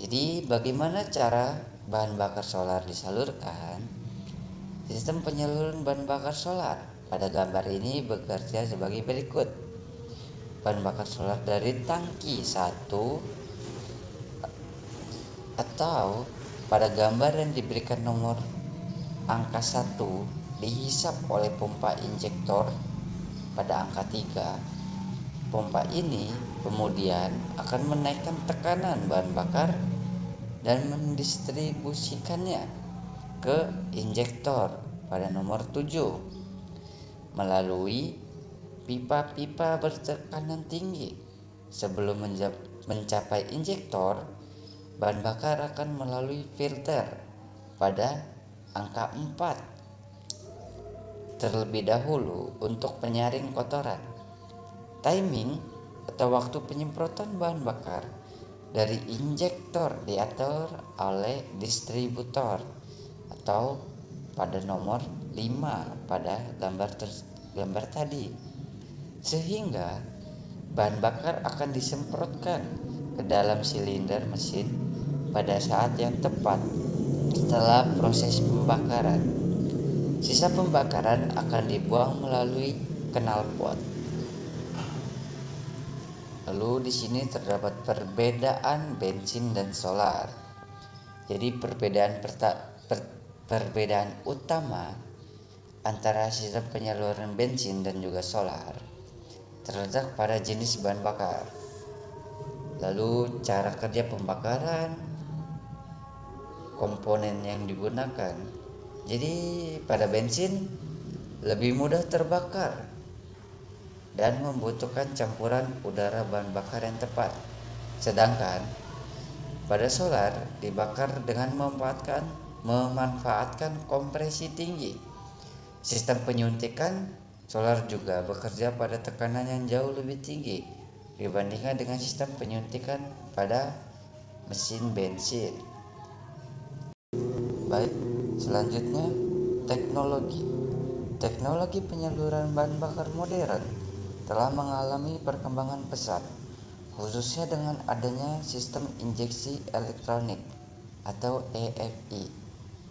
Jadi bagaimana cara bahan bakar solar disalurkan? Sistem penyaluran bahan bakar solar pada gambar ini bekerja sebagai berikut. Bahan bakar solar dari tangki 1 atau pada gambar yang diberikan nomor angka 1 dihisap oleh pompa injektor pada angka 3, pompa ini kemudian akan menaikkan tekanan bahan bakar dan mendistribusikannya ke injektor pada nomor 7 melalui pipa-pipa bertekanan tinggi. Sebelum mencapai injektor, bahan bakar akan melalui filter pada angka 4 terlebih dahulu untuk penyaring kotoran. Timing atau waktu penyemprotan bahan bakar dari injektor diatur oleh distributor atau pada nomor 5 pada gambar tadi, sehingga bahan bakar akan disemprotkan ke dalam silinder mesin pada saat yang tepat setelah proses pembakaran. Sisa pembakaran akan dibuang melalui knalpot. Lalu di sini terdapat perbedaan bensin dan solar. Jadi perbedaan utama antara sistem penyaluran bensin dan juga solar terletak pada jenis bahan bakar. Lalu cara kerja pembakaran, komponen yang digunakan. Jadi pada bensin lebih mudah terbakar dan membutuhkan campuran udara bahan bakar yang tepat. Sedangkan pada solar dibakar dengan memanfaatkan kompresi tinggi. Sistem penyuntikan solar juga bekerja pada tekanan yang jauh lebih tinggi dibandingkan dengan sistem penyuntikan pada mesin bensin. Baik, selanjutnya teknologi. Teknologi penyaluran bahan bakar modern telah mengalami perkembangan pesat, khususnya dengan adanya sistem injeksi elektronik atau EFI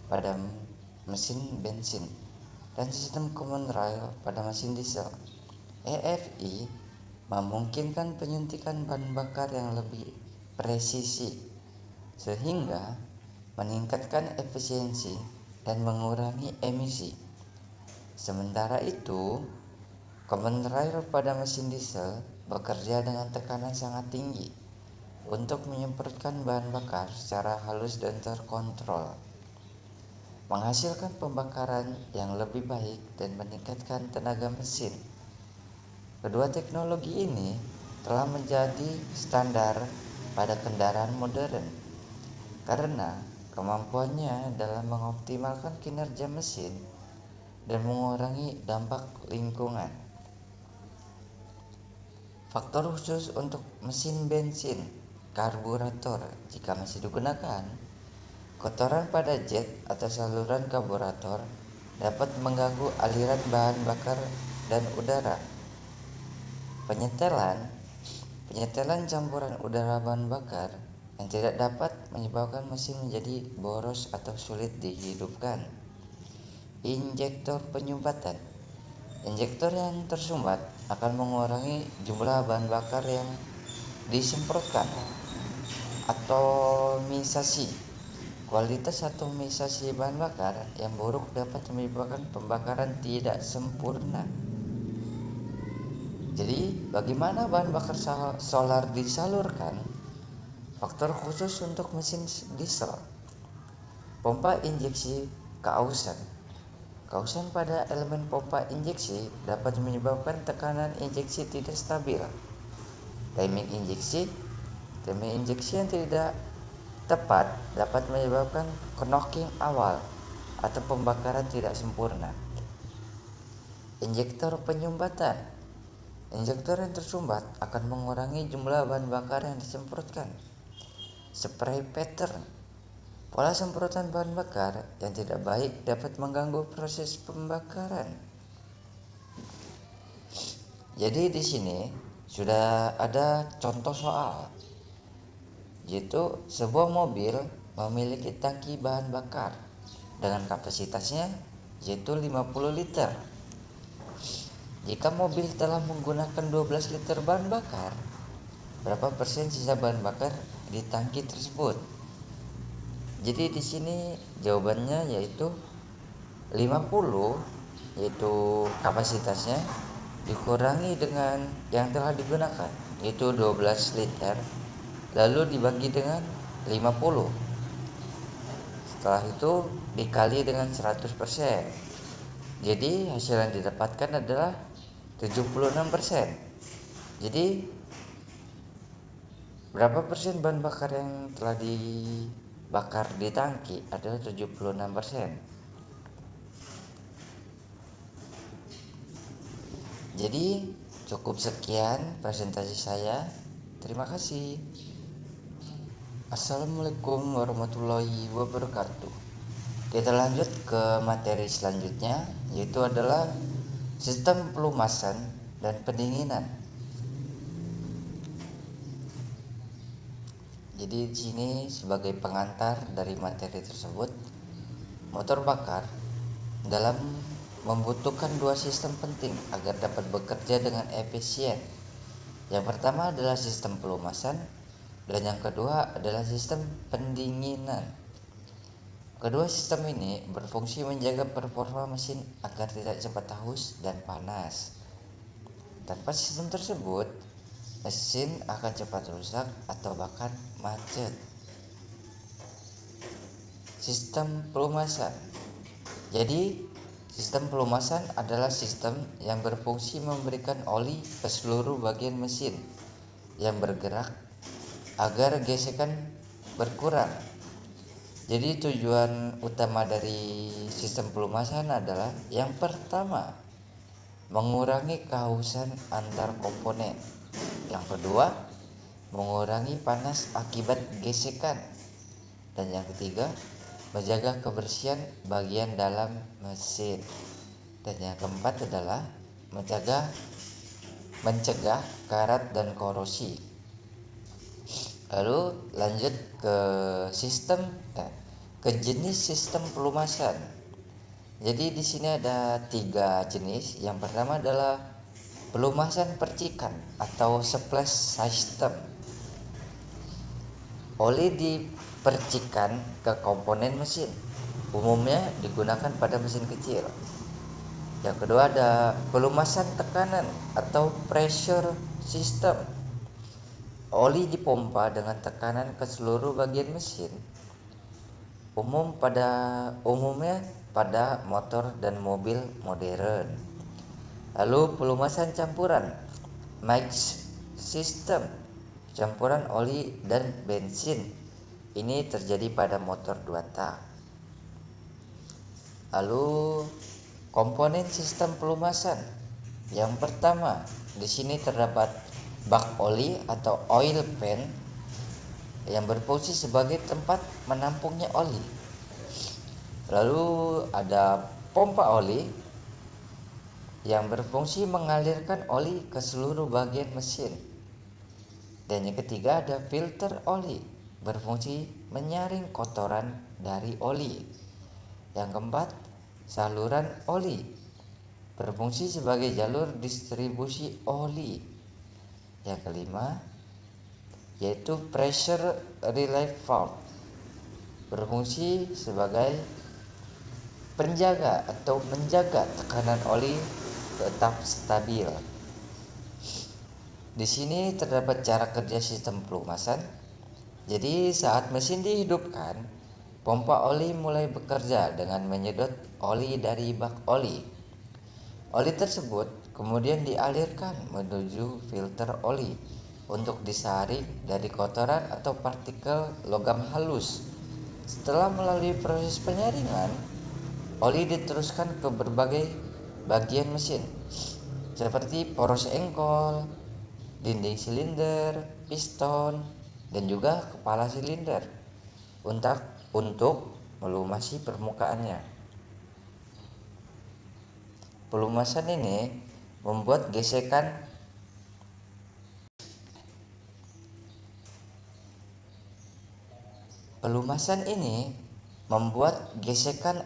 pada mesin bensin dan sistem common rail pada mesin diesel. EFI memungkinkan penyuntikan bahan bakar yang lebih presisi sehingga meningkatkan efisiensi dan mengurangi emisi. Sementara itu, common rail pada mesin diesel bekerja dengan tekanan sangat tinggi untuk menyemprotkan bahan bakar secara halus dan terkontrol, menghasilkan pembakaran yang lebih baik dan meningkatkan tenaga mesin. Kedua teknologi ini telah menjadi standar pada kendaraan modern karena kemampuannya dalam mengoptimalkan kinerja mesin dan mengurangi dampak lingkungan. Faktor khusus untuk mesin bensin karburator jika masih digunakan. Kotoran pada jet atau saluran karburator dapat mengganggu aliran bahan bakar dan udara. Penyetelan campuran udara bahan bakar yang tidak dapat menyebabkan mesin menjadi boros atau sulit dihidupkan. Injektor penyumbatan. Injektor yang tersumbat akan mengurangi jumlah bahan bakar yang disemprotkan. Atomisasi. Kualitas atomisasi bahan bakar yang buruk dapat menyebabkan pembakaran tidak sempurna. Jadi, bagaimana bahan bakar solar disalurkan? Faktor khusus untuk mesin diesel. Pompa injeksi keausan. Keausan pada elemen pompa injeksi dapat menyebabkan tekanan injeksi tidak stabil. Timing injeksi yang tidak tepat dapat menyebabkan knocking awal atau pembakaran tidak sempurna. Injektor penyumbatan. Injektor yang tersumbat akan mengurangi jumlah bahan bakar yang disemprotkan. Spray pattern. Pola semprotan bahan bakar yang tidak baik dapat mengganggu proses pembakaran. Jadi di sini sudah ada contoh soal, yaitu sebuah mobil memiliki tangki bahan bakar dengan kapasitasnya yaitu 50 liter. Jika mobil telah menggunakan 12 liter bahan bakar, berapa persen sisa bahan bakar di tangki tersebut? Jadi di sini jawabannya yaitu 50 yaitu kapasitasnya dikurangi dengan yang telah digunakan yaitu 12 liter, lalu dibagi dengan 50. Setelah itu dikali dengan 100%. Jadi hasil yang didapatkan adalah 76%. Jadi berapa persen bahan bakar yang telah dibakar di tangki adalah 76%. Jadi cukup sekian presentasi saya. Terima kasih. Assalamualaikum warahmatullahi wabarakatuh. Kita lanjut ke materi selanjutnya, yaitu adalah sistem pelumasan dan pendinginan. Jadi di sini sebagai pengantar dari materi tersebut, motor bakar dalam membutuhkan dua sistem penting agar dapat bekerja dengan efisien. Yang pertama adalah sistem pelumasan dan yang kedua adalah sistem pendinginan. Kedua sistem ini berfungsi menjaga performa mesin agar tidak cepat haus dan panas. Tanpa sistem tersebut, mesin akan cepat rusak atau bahkan macet. Sistem pelumasan. Jadi sistem pelumasan adalah sistem yang berfungsi memberikan oli ke seluruh bagian mesin yang bergerak agar gesekan berkurang. Jadi tujuan utama dari sistem pelumasan adalah yang pertama, mengurangi kehausan antar komponen. Yang kedua, mengurangi panas akibat gesekan. Dan yang ketiga, menjaga kebersihan bagian dalam mesin. Dan yang keempat adalah mencegah karat dan korosi. Lalu lanjut ke jenis sistem pelumasan. Jadi di sini ada 3 jenis. Yang pertama adalah pelumasan percikan atau splash system. Oli dipercikan ke komponen mesin, umumnya digunakan pada mesin kecil. Yang kedua ada pelumasan tekanan atau pressure system. Oli dipompa dengan tekanan ke seluruh bagian mesin, umumnya pada motor dan mobil modern. Lalu pelumasan campuran, mix system. Campuran oli dan bensin ini terjadi pada motor 2 tak. Lalu komponen sistem pelumasan. Yang pertama, di sini terdapat bak oli atau oil pan yang berfungsi sebagai tempat menampungnya oli. Lalu ada pompa oli yang berfungsi mengalirkan oli ke seluruh bagian mesin. Dan yang ketiga ada filter oli, berfungsi menyaring kotoran dari oli. Yang keempat, saluran oli, berfungsi sebagai jalur distribusi oli. Yang kelima, yaitu pressure relay valve, berfungsi sebagai penjaga atau menjaga tekanan oli tetap stabil. Di sini terdapat cara kerja sistem pelumasan. Jadi saat mesin dihidupkan, pompa oli mulai bekerja dengan menyedot oli dari bak oli. Oli tersebut kemudian dialirkan menuju filter oli untuk disaring dari kotoran atau partikel logam halus. Setelah melalui proses penyaringan, oli diteruskan ke berbagai bagian mesin seperti poros engkol, dinding silinder, piston, dan juga kepala silinder untuk melumasi permukaannya. Pelumasan ini membuat gesekan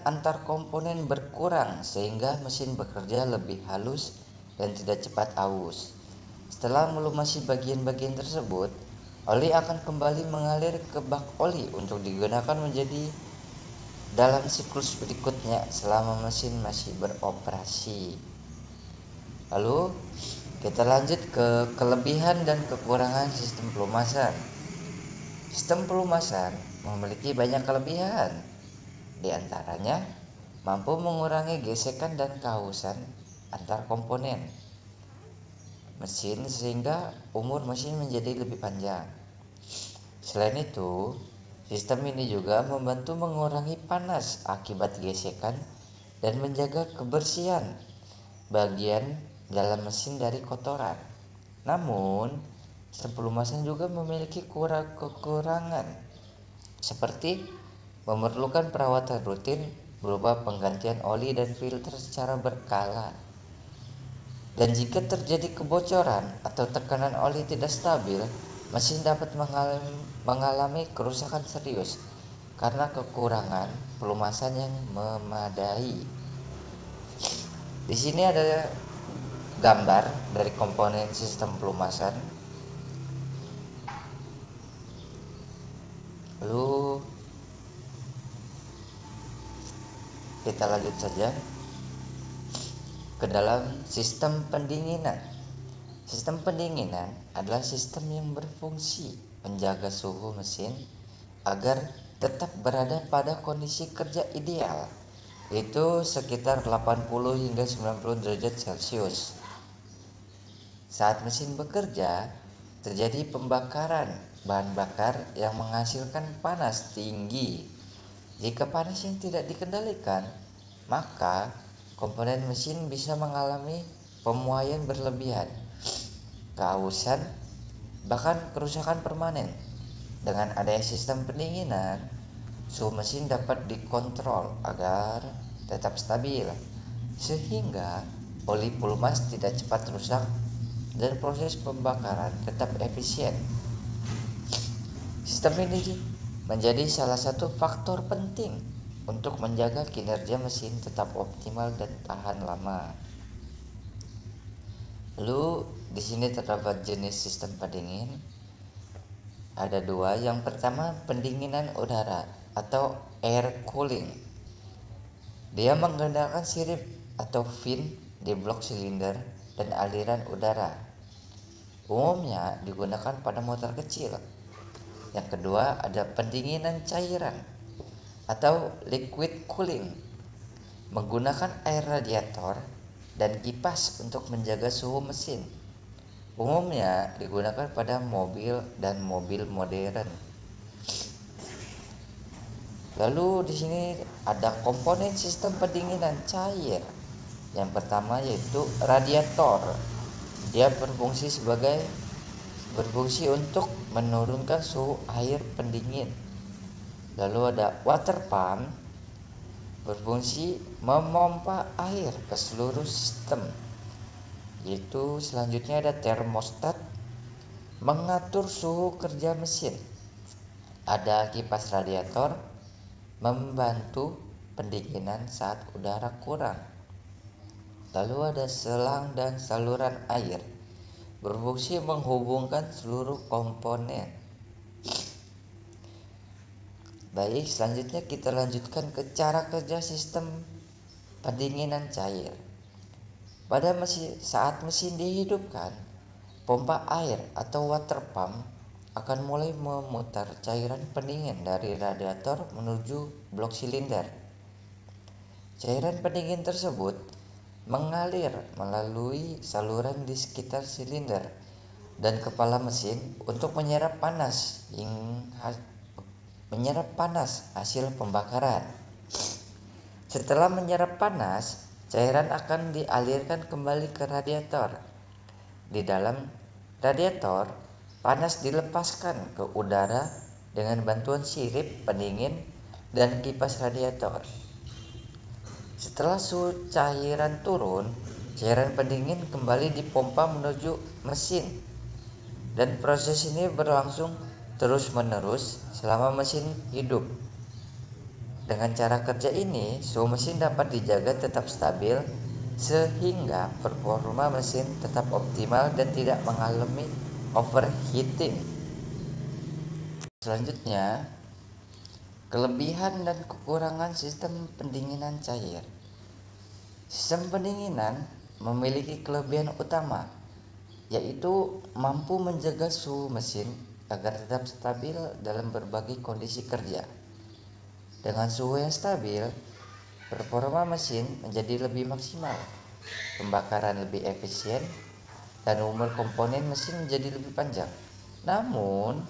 antar komponen berkurang sehingga mesin bekerja lebih halus dan tidak cepat aus. Setelah melumasi bagian-bagian tersebut, oli akan kembali mengalir ke bak oli untuk digunakan menjadi dalam siklus berikutnya selama mesin masih beroperasi. Lalu kita lanjut ke kelebihan dan kekurangan sistem pelumasan. Sistem pelumasan memiliki banyak kelebihan. Di antaranya mampu mengurangi gesekan dan kehausan antar komponen mesin sehingga umur mesin menjadi lebih panjang. Selain itu, sistem ini juga membantu mengurangi panas akibat gesekan dan menjaga kebersihan bagian dalam mesin dari kotoran. Namun, sistem pelumasan juga memiliki kekurangan seperti memerlukan perawatan rutin berupa penggantian oli dan filter secara berkala. Dan jika terjadi kebocoran atau tekanan oli tidak stabil, mesin dapat mengalami kerusakan serius karena kekurangan pelumasan yang memadai. Di sini ada gambar dari komponen sistem pelumasan. Lalu kita lanjut saja ke dalam sistem pendinginan. Sistem pendinginan adalah sistem yang berfungsi menjaga suhu mesin agar tetap berada pada kondisi kerja ideal, yaitu sekitar 80 hingga 90 derajat Celcius. Saat mesin bekerja, terjadi pembakaran bahan bakar yang menghasilkan panas tinggi. Jika panas yang tidak dikendalikan, maka komponen mesin bisa mengalami pemuaian berlebihan, kehausan, bahkan kerusakan permanen. Dengan adanya sistem pendinginan, suhu mesin dapat dikontrol agar tetap stabil, sehingga oli pelumas tidak cepat rusak dan proses pembakaran tetap efisien. Sistem ini menjadi salah satu faktor penting untuk menjaga kinerja mesin tetap optimal dan tahan lama. Lalu di sini terdapat jenis sistem pendingin. Ada dua. Yang pertama, pendinginan udara atau air cooling. Dia menggunakan sirip atau fin di blok silinder dan aliran udara. Umumnya digunakan pada motor kecil. Yang kedua, ada pendinginan cairan atau liquid cooling, menggunakan air radiator dan kipas untuk menjaga suhu mesin. Umumnya digunakan pada mobil dan mobil modern. Lalu di sini ada komponen sistem pendinginan cair. Yang pertama yaitu radiator. Dia berfungsi untuk menurunkan suhu air pendingin. Lalu ada water pump, berfungsi memompa air ke seluruh sistem. Yaitu selanjutnya ada termostat, mengatur suhu kerja mesin. Ada kipas radiator, membantu pendinginan saat udara kurang. Lalu ada selang dan saluran air, berfungsi menghubungkan seluruh komponen. Baik, selanjutnya kita lanjutkan ke cara kerja sistem pendinginan cair. Saat mesin dihidupkan, pompa air atau water pump akan mulai memutar cairan pendingin dari radiator menuju blok silinder. Cairan pendingin tersebut mengalir melalui saluran di sekitar silinder dan kepala mesin untuk menyerap panas hasil pembakaran. Setelah menyerap panas, cairan akan dialirkan kembali ke radiator. Di dalam radiator, panas dilepaskan ke udara dengan bantuan sirip pendingin dan kipas radiator. Setelah suhu cairan turun, cairan pendingin kembali dipompa menuju mesin. Dan proses ini berlangsung terus-menerus selama mesin hidup. Dengan cara kerja ini, suhu mesin dapat dijaga tetap stabil sehingga performa mesin tetap optimal dan tidak mengalami overheating. Selanjutnya, Kelebihan dan kekurangan sistem pendinginan cair. Sistem pendinginan memiliki kelebihan utama, yaitu mampu menjaga suhu mesin agar tetap stabil dalam berbagai kondisi kerja. Dengan suhu yang stabil, performa mesin menjadi lebih maksimal, pembakaran lebih efisien, dan umur komponen mesin menjadi lebih panjang. Namun,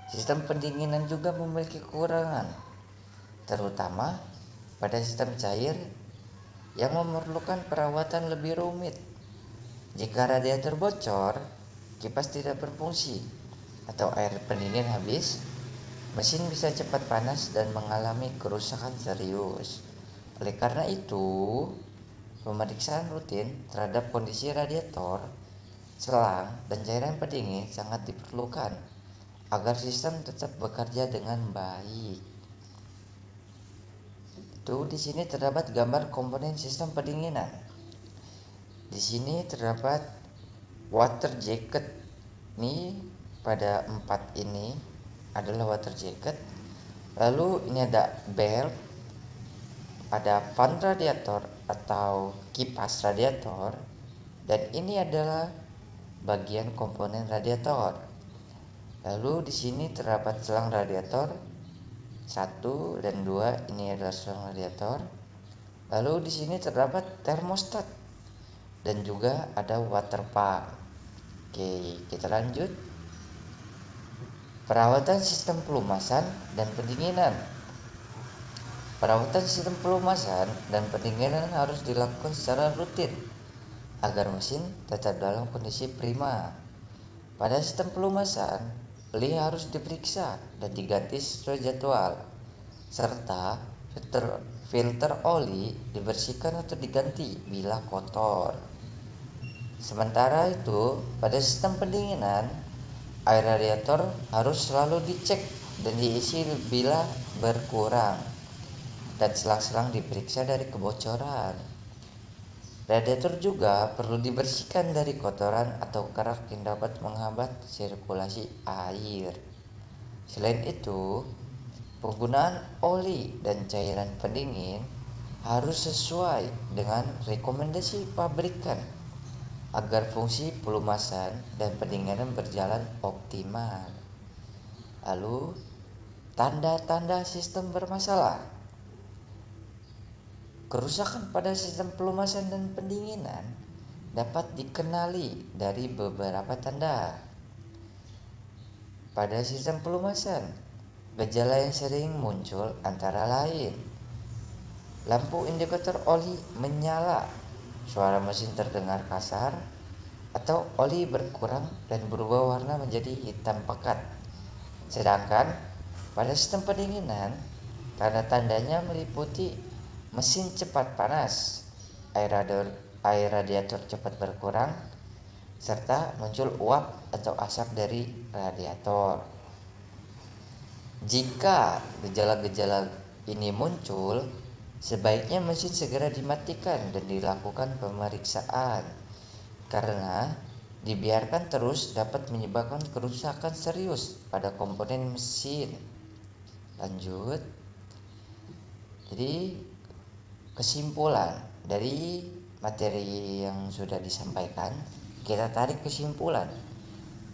sistem pendinginan juga memiliki kekurangan, terutama pada sistem cair yang memerlukan perawatan lebih rumit. Jika radiator bocor, kipas tidak berfungsi, atau air pendingin habis, mesin bisa cepat panas dan mengalami kerusakan serius. Oleh karena itu, pemeriksaan rutin terhadap kondisi radiator, selang, dan cairan pendingin sangat diperlukan agar sistem tetap bekerja dengan baik. Di sini terdapat gambar komponen sistem pendinginan. Di sini terdapat water jacket. Ini pada 4 ini adalah water jacket. Lalu ini ada belt, ada fan radiator atau kipas radiator, dan ini adalah bagian komponen radiator. Lalu di sini terdapat selang radiator 1 dan 2, ini adalah selang radiator. Lalu di sini terdapat termostat dan juga ada water pump. Oke, kita lanjut. Perawatan sistem pelumasan dan pendinginan. Perawatan sistem pelumasan dan pendinginan harus dilakukan secara rutin agar mesin tetap dalam kondisi prima. Pada sistem pelumasan, oli harus diperiksa dan diganti sesuai jadwal, serta filter oli dibersihkan atau diganti bila kotor. Sementara itu, pada sistem pendinginan, air radiator harus selalu dicek dan diisi bila berkurang, dan selang-selang diperiksa dari kebocoran. Radiator juga perlu dibersihkan dari kotoran atau kerak yang dapat menghambat sirkulasi air. Selain itu, penggunaan oli dan cairan pendingin harus sesuai dengan rekomendasi pabrikan agar fungsi pelumasan dan pendinginan berjalan optimal. Lalu, tanda-tanda sistem bermasalah. Kerusakan pada sistem pelumasan dan pendinginan dapat dikenali dari beberapa tanda. Pada sistem pelumasan, gejala yang sering muncul antara lain: lampu indikator oli menyala, suara mesin terdengar kasar, atau oli berkurang dan berubah warna menjadi hitam pekat. Sedangkan pada sistem pendinginan, tanda-tandanya meliputi mesin cepat panas, air radiator cepat berkurang, serta muncul uap atau asap dari radiator. Jika gejala-gejala ini muncul, sebaiknya mesin segera dimatikan dan dilakukan pemeriksaan, karena dibiarkan terus dapat menyebabkan kerusakan serius pada komponen mesin. Lanjut. Jadi, kesimpulan dari materi yang sudah disampaikan, kita tarik kesimpulan.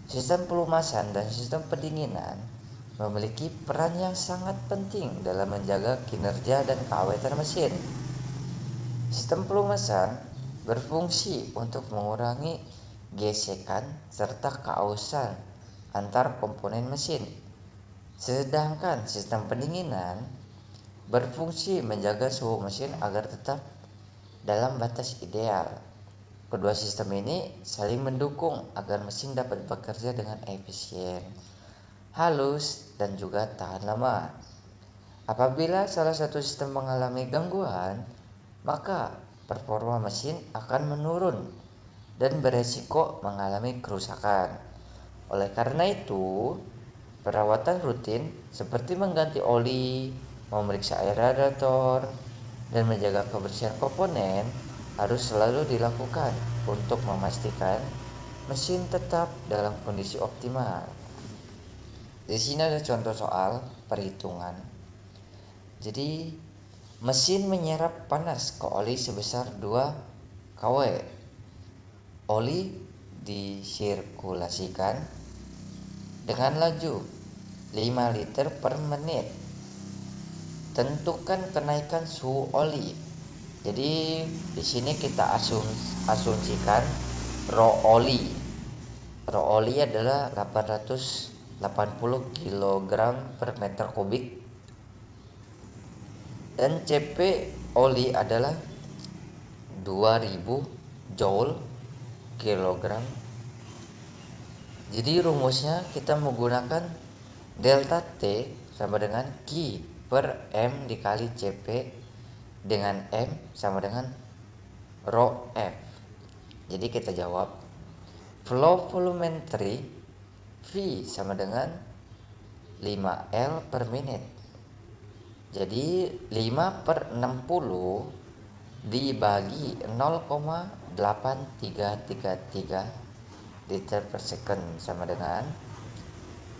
Sistem pelumasan dan sistem pendinginan memiliki peran yang sangat penting dalam menjaga kinerja dan keawetan mesin. Sistem pelumasan berfungsi untuk mengurangi gesekan serta keausan antar komponen mesin. Sedangkan sistem pendinginan berfungsi menjaga suhu mesin agar tetap dalam batas ideal. Kedua sistem ini saling mendukung agar mesin dapat bekerja dengan efisien, halus, dan juga tahan lama. Apabila salah satu sistem mengalami gangguan, maka performa mesin akan menurun dan beresiko mengalami kerusakan. Oleh karena itu, perawatan rutin seperti mengganti oli, memeriksa air radiator, dan menjaga kebersihan komponen harus selalu dilakukan untuk memastikan mesin tetap dalam kondisi optimal. Di sini ada contoh soal. perhitungan. Jadi mesin menyerap panas ke oli sebesar 2 kW. Oli disirkulasikan dengan laju 5 liter per menit. Tentukan kenaikan suhu oli. Jadi di sini kita asumsikan raw oli. Raw oli adalah 880 kg per meter kubik dan CP oli adalah 2000 joule kilogram. Jadi rumusnya kita menggunakan delta T sama dengan Q per M dikali CP dengan M sama dengan rho F. Jadi kita jawab flow volumetry V sama dengan 5L per menit. Jadi 5 per 60 dibagi 0,8333 liter per second sama dengan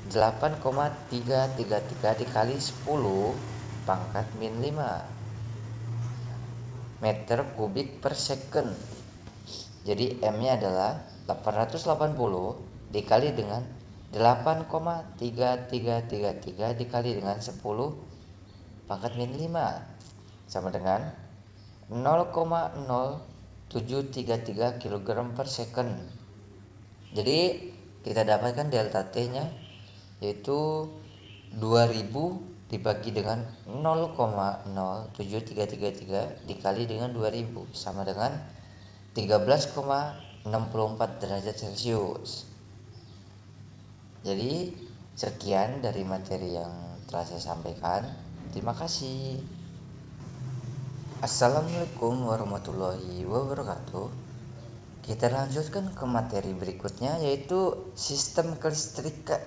8,333 dikali 10 pangkat min 5 meter kubik per second. Jadi M-nya adalah 880 dikali dengan 8,3333 dikali dengan 10 pangkat min 5 sama dengan 0,0733 kg per second. Jadi kita dapatkan delta T-nya yaitu 2000 dibagi dengan 0,07333 dikali dengan 2000 sama dengan 13,64 derajat Celcius. Jadi sekian dari materi yang telah saya sampaikan. Terima kasih. Assalamualaikum warahmatullahi wabarakatuh. Kita lanjutkan ke materi berikutnya yaitu sistem kelistrikan.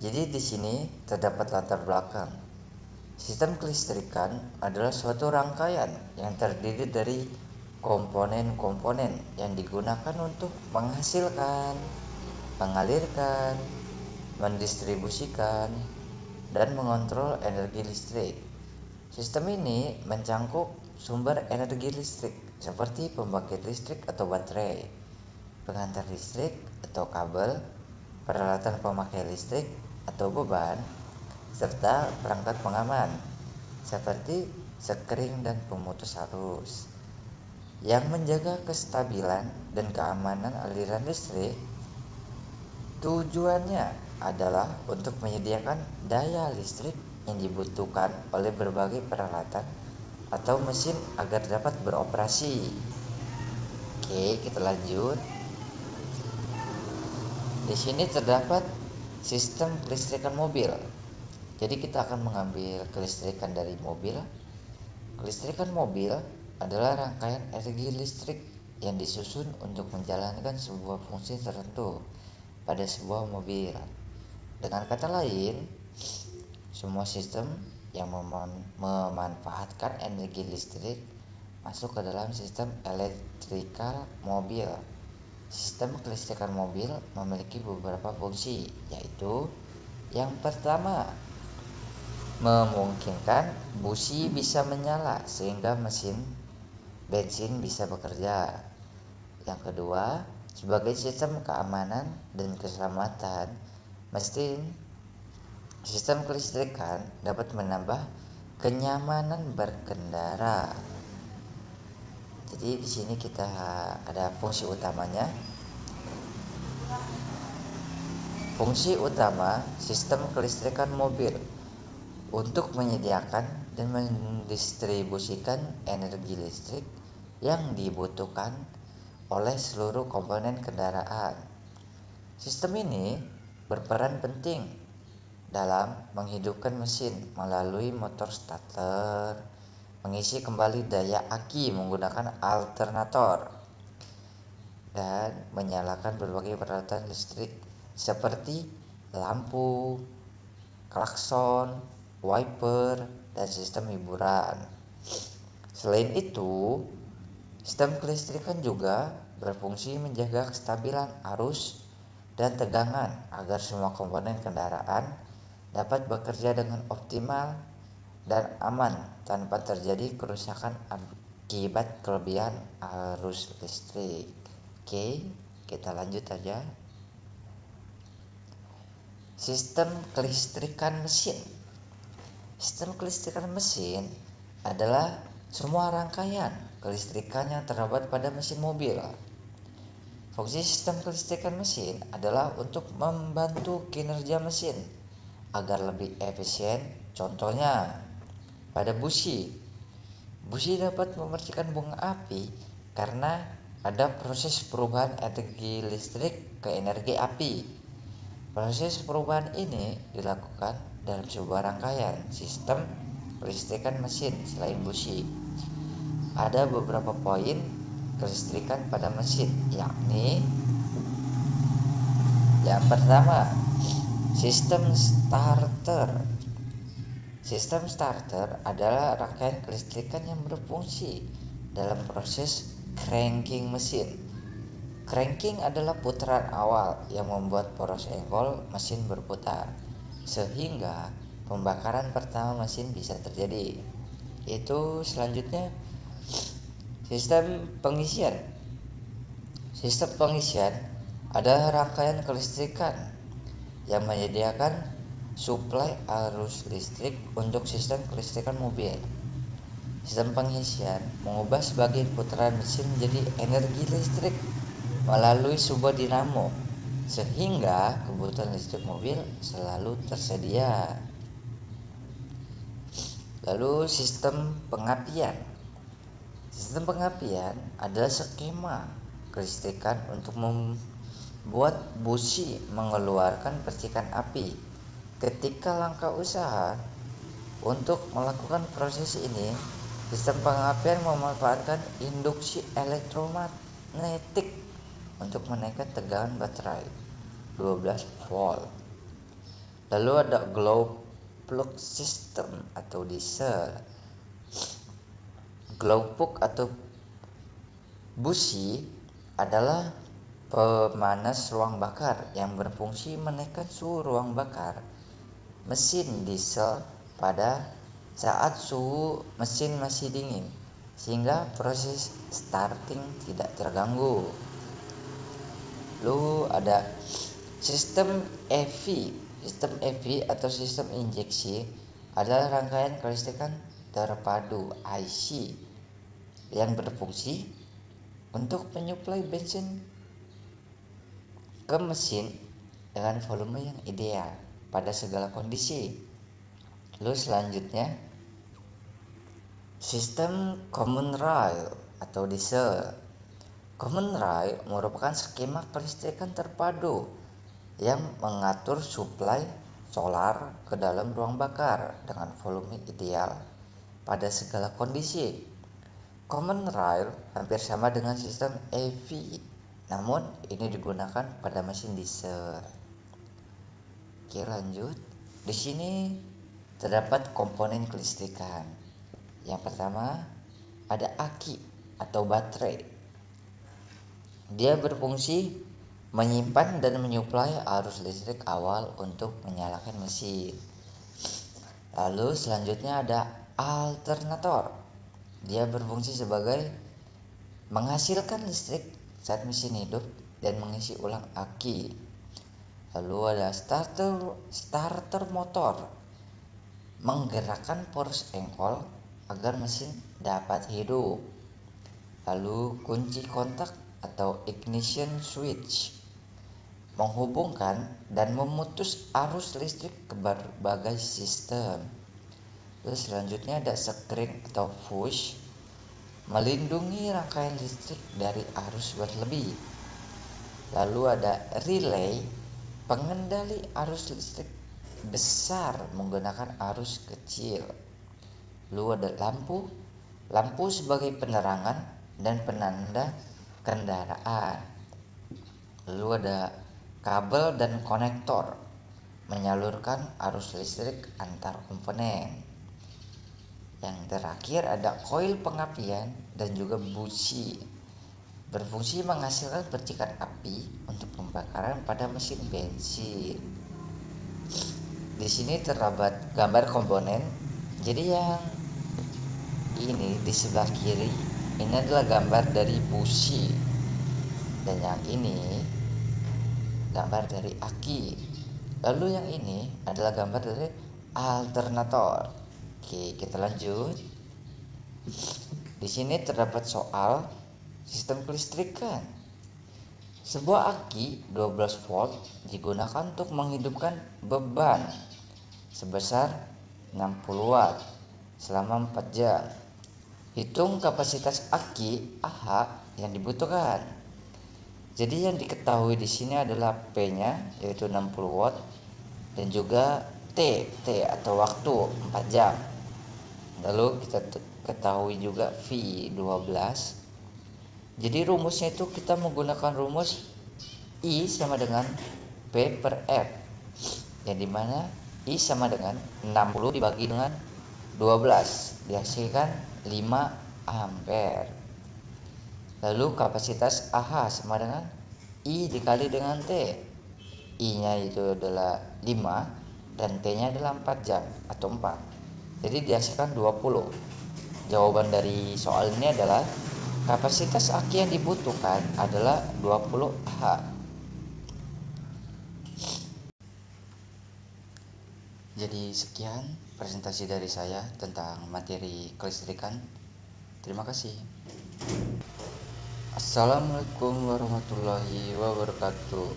Jadi di sini terdapat latar belakang. Sistem kelistrikan adalah suatu rangkaian yang terdiri dari komponen-komponen yang digunakan untuk menghasilkan, mengalirkan, mendistribusikan, dan mengontrol energi listrik. Sistem ini mencangkup sumber energi listrik seperti pembangkit listrik atau baterai, pengantar listrik atau kabel, peralatan pemakai listrik atau beban, serta perangkat pengaman seperti sekring dan pemutus arus yang menjaga kestabilan dan keamanan aliran listrik. Tujuannya adalah untuk menyediakan daya listrik yang dibutuhkan oleh berbagai peralatan atau mesin agar dapat beroperasi. Oke, kita lanjut. Di sini terdapat sistem kelistrikan mobil. Jadi kita akan mengambil kelistrikan dari mobil. Kelistrikan mobil adalah rangkaian energi listrik yang disusun untuk menjalankan sebuah fungsi tertentu pada sebuah mobil. Dengan kata lain, semua sistem yang memanfaatkan energi listrik masuk ke dalam sistem elektrikal mobil. Sistem kelistrikan mobil memiliki beberapa fungsi, yaitu yang pertama, memungkinkan busi bisa menyala sehingga mesin bensin bisa bekerja. Yang kedua, sebagai sistem keamanan dan keselamatan mesin, sistem kelistrikan dapat menambah kenyamanan berkendara. Jadi di sini kita ada fungsi utamanya. Fungsi utama sistem kelistrikan mobil untuk menyediakan dan mendistribusikan energi listrik yang dibutuhkan oleh seluruh komponen kendaraan. Sistem ini berperan penting dalam menghidupkan mesin melalui motor starter, mengisi kembali daya aki menggunakan alternator, dan menyalakan berbagai peralatan listrik seperti lampu, klakson, wiper, dan sistem hiburan. Selain itu, sistem kelistrikan juga berfungsi menjaga kestabilan arus dan tegangan agar semua komponen kendaraan dapat bekerja dengan optimal dan aman tanpa terjadi kerusakan akibat kelebihan arus listrik. Oke, kita lanjut aja. Sistem kelistrikan mesin. Sistem kelistrikan mesin adalah semua rangkaian kelistrikan yang terdapat pada mesin mobil. Fungsi sistem kelistrikan mesin adalah untuk membantu kinerja mesin agar lebih efisien. Contohnya, pada busi. Busi dapat memercikan bunga api karena ada proses perubahan energi listrik ke energi api. Proses perubahan ini dilakukan dalam sebuah rangkaian sistem kelistrikan mesin. Selain busi, ada beberapa poin kelistrikan pada mesin, yakni yang pertama, sistem starter. Sistem starter adalah rangkaian kelistrikan yang berfungsi dalam proses cranking mesin. Cranking adalah putaran awal yang membuat poros engkol mesin berputar, sehingga pembakaran pertama mesin bisa terjadi. Itu selanjutnya sistem pengisian. Sistem pengisian adalah rangkaian kelistrikan yang menyediakan suplai arus listrik untuk sistem kelistrikan mobil. Sistem pengisian mengubah sebagian putaran mesin menjadi energi listrik melalui sebuah dinamo, sehingga kebutuhan listrik mobil selalu tersedia. Lalu sistem pengapian. Sistem pengapian adalah skema kelistrikan untuk membuat busi mengeluarkan percikan api. Ketika langkah usaha untuk melakukan proses ini, sistem pengapian memanfaatkan induksi elektromagnetik untuk menaikkan tegangan baterai 12 volt. Lalu ada glow plug system atau diesel. Glow plug atau busi adalah pemanas ruang bakar yang berfungsi menaikkan suhu ruang bakar mesin diesel pada saat suhu mesin masih dingin, sehingga proses starting tidak terganggu. Lalu ada sistem EV. Sistem EV atau sistem injeksi adalah rangkaian kelistrikan terpadu IC yang berfungsi untuk menyuplai bensin ke mesin dengan volume yang ideal pada segala kondisi. Lalu selanjutnya sistem common rail atau diesel. Common rail merupakan skema kelistrikan terpadu yang mengatur suplai solar ke dalam ruang bakar dengan volume ideal pada segala kondisi. Common rail hampir sama dengan sistem EV, namun ini digunakan pada mesin diesel. Oke, lanjut. Di sini terdapat komponen kelistrikan. Yang pertama ada aki atau baterai. Dia berfungsi menyimpan dan menyuplai arus listrik awal untuk menyalakan mesin. Lalu selanjutnya ada alternator. Dia berfungsi sebagai menghasilkan listrik saat mesin hidup dan mengisi ulang aki. Lalu ada starter motor, menggerakkan poros engkol agar mesin dapat hidup. Lalu kunci kontak atau ignition switch, menghubungkan dan memutus arus listrik ke berbagai sistem. Lalu selanjutnya ada screen atau fuse, melindungi rangkaian listrik dari arus berlebih. Lalu ada relay, pengendali arus listrik besar menggunakan arus kecil. Lalu ada lampu sebagai penerangan dan penanda kendaraan. Lalu ada kabel dan konektor, menyalurkan arus listrik antar komponen. Yang terakhir ada koil pengapian dan juga busi, berfungsi menghasilkan percikan api untuk pembakaran pada mesin bensin. Di Di sini terdapat gambar komponen. Jadi yang ini di sebelah kiri ini adalah gambar dari busi, dan yang ini gambar dari aki. Lalu yang ini adalah gambar dari alternator. Oke, kita lanjut. Di sini terdapat soal sistem kelistrikan. Sebuah aki 12 volt digunakan untuk menghidupkan beban sebesar 60 watt selama 4 jam. Hitung kapasitas aki AH yang dibutuhkan. Jadi yang diketahui di sini adalah P-nya yaitu 60 watt dan juga T atau waktu 4 jam. Lalu kita ketahui juga V 12. Jadi rumusnya itu kita menggunakan rumus I sama dengan P per F, yang dimana I sama dengan 60 dibagi dengan 12 dihasilkan 5 ampere. Lalu kapasitas AH sama dengan I dikali dengan T. I nya itu adalah 5 dan T nya adalah 4 jam atau 4. Jadi dihasilkan 20. Jawaban dari soal ini adalah kapasitas aki yang dibutuhkan adalah 20 Ah. Jadi sekian presentasi dari saya tentang materi kelistrikan. Terima kasih. Assalamualaikum warahmatullahi wabarakatuh.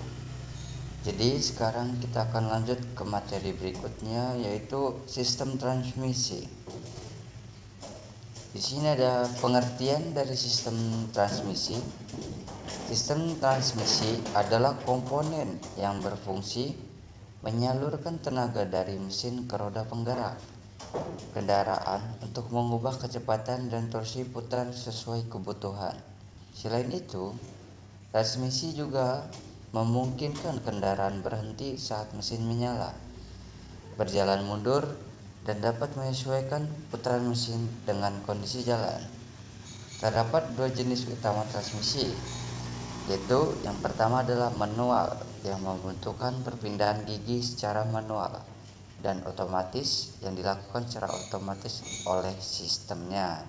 Jadi sekarang kita akan lanjut ke materi berikutnya, yaitu sistem transmisi. Di sini ada pengertian dari sistem transmisi. Sistem transmisi adalah komponen yang berfungsi menyalurkan tenaga dari mesin ke roda penggerak kendaraan untuk mengubah kecepatan dan torsi putar sesuai kebutuhan. Selain itu, transmisi juga memungkinkan kendaraan berhenti saat mesin menyala, berjalan mundur, dan dapat menyesuaikan putaran mesin dengan kondisi jalan. Terdapat dua jenis utama transmisi, yaitu yang pertama adalah manual yang membutuhkan perpindahan gigi secara manual, dan otomatis yang dilakukan secara otomatis oleh sistemnya.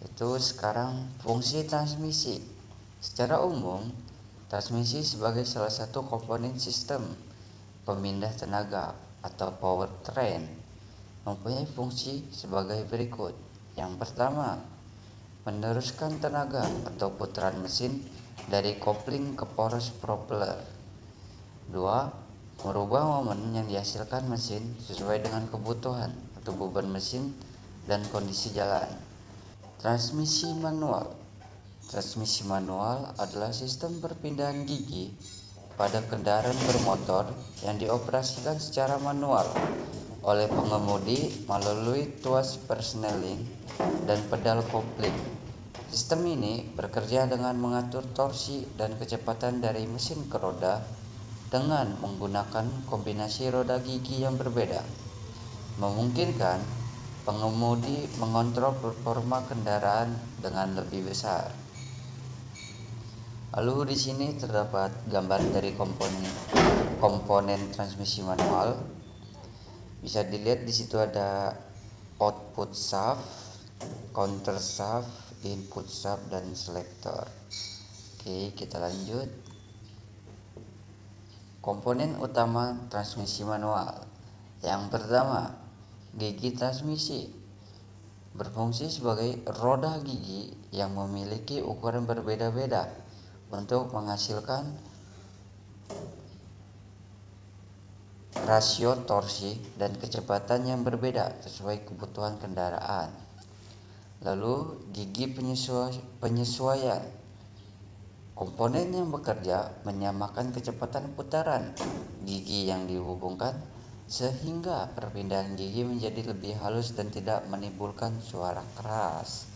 Itu sekarang fungsi transmisi. Secara umum, transmisi sebagai salah satu komponen sistem pemindah tenaga atau powertrain mempunyai fungsi sebagai berikut. Yang pertama, meneruskan tenaga atau putaran mesin dari kopling ke poros propeller. 2. Merubah momen yang dihasilkan mesin sesuai dengan kebutuhan atau beban mesin dan kondisi jalan. Transmisi manual. Transmisi manual adalah sistem perpindahan gigi pada kendaraan bermotor yang dioperasikan secara manual oleh pengemudi melalui tuas persneling dan pedal kopling. Sistem ini bekerja dengan mengatur torsi dan kecepatan dari mesin ke roda dengan menggunakan kombinasi roda gigi yang berbeda, memungkinkan pengemudi mengontrol performa kendaraan dengan lebih besar. Lalu di sini terdapat gambar dari komponen transmisi manual. Bisa dilihat di situ ada output shaft, counter shaft, input shaft, dan selector. Oke, kita lanjut. Komponen utama transmisi manual. Yang pertama, gigi transmisi. Berfungsi sebagai roda gigi yang memiliki ukuran berbeda-beda untuk menghasilkan rasio torsi dan kecepatan yang berbeda sesuai kebutuhan kendaraan. Lalu gigi penyesuaian. Komponen yang bekerja menyamakan kecepatan putaran gigi yang dihubungkan sehingga perpindahan gigi menjadi lebih halus dan tidak menimbulkan suara keras.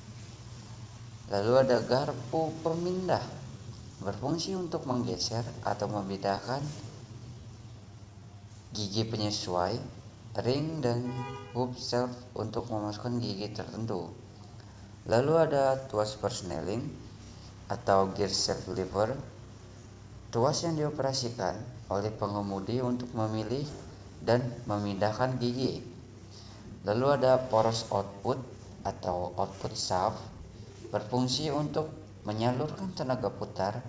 Lalu ada garpu pemindah. Berfungsi untuk menggeser atau memindahkan gigi penyesuai, ring, dan hub shelf untuk memasukkan gigi tertentu. Lalu ada tuas persneling atau gear shift lever, tuas yang dioperasikan oleh pengemudi untuk memilih dan memindahkan gigi. Lalu ada porous output atau output shaft, berfungsi untuk menyalurkan tenaga putar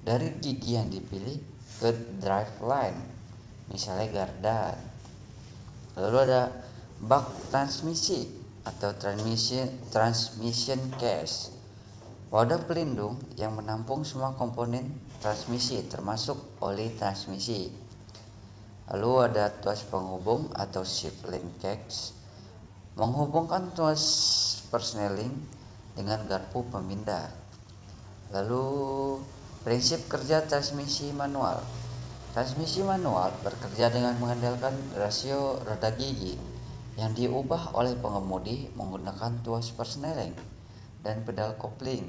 dari gigi yang dipilih ke drive line, misalnya gardan. Lalu ada bak transmisi atau transmission case, wadah pelindung yang menampung semua komponen transmisi termasuk oli transmisi. Lalu ada tuas penghubung atau shift linkage, menghubungkan tuas persneling dengan garpu pemindah. Lalu prinsip kerja transmisi manual. Transmisi manual bekerja dengan mengandalkan rasio roda gigi yang diubah oleh pengemudi menggunakan tuas persneling dan pedal kopling.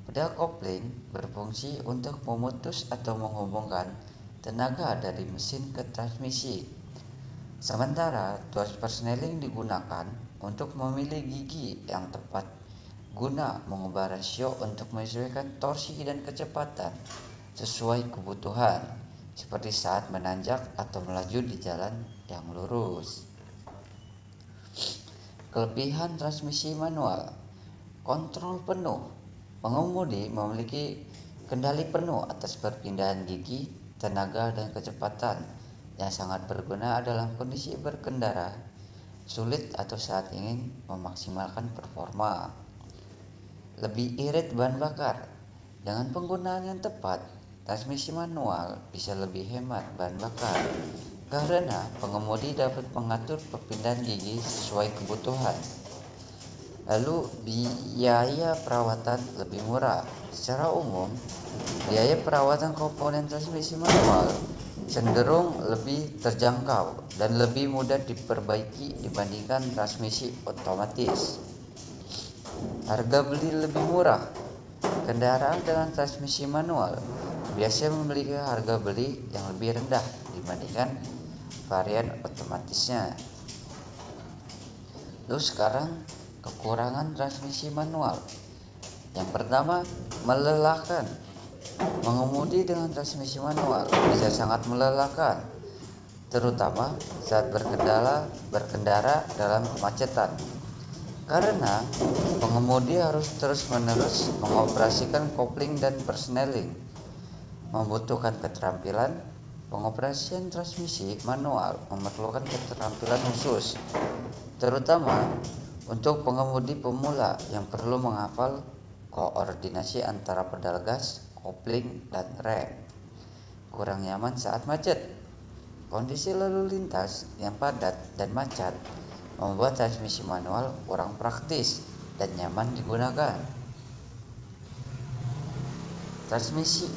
Pedal kopling berfungsi untuk memutus atau menghubungkan tenaga dari mesin ke transmisi. Sementara tuas persneling digunakan untuk memilih gigi yang tepat guna mengubah rasio untuk menyesuaikan torsi dan kecepatan sesuai kebutuhan, seperti saat menanjak atau melaju di jalan yang lurus. Kelebihan transmisi manual: kontrol penuh. Pengemudi memiliki kendali penuh atas perpindahan gigi, tenaga, dan kecepatan yang sangat berguna dalam kondisi berkendara sulit atau saat ingin memaksimalkan performa. Lebih irit bahan bakar. Dengan penggunaan yang tepat, transmisi manual bisa lebih hemat bahan bakar karena pengemudi dapat mengatur perpindahan gigi sesuai kebutuhan. Lalu biaya perawatan lebih murah. Secara umum, biaya perawatan komponen transmisi manual cenderung lebih terjangkau dan lebih mudah diperbaiki dibandingkan transmisi otomatis. Harga beli lebih murah. Kendaraan dengan transmisi manual biasanya memiliki harga beli yang lebih rendah dibandingkan varian otomatisnya. Lalu sekarang kekurangan transmisi manual. Yang pertama, melelahkan. Mengemudi dengan transmisi manual bisa sangat melelahkan, terutama saat berkendara dalam kemacetan. Karena pengemudi harus terus-menerus mengoperasikan kopling dan persneling, membutuhkan keterampilan. Pengoperasian transmisi manual memerlukan keterampilan khusus, terutama untuk pengemudi pemula yang perlu menghafal koordinasi antara pedal gas, kopling, dan rem. Kurang nyaman saat macet. Kondisi lalu lintas yang padat dan macet membuat transmisi manual kurang praktis dan nyaman digunakan. Transmisi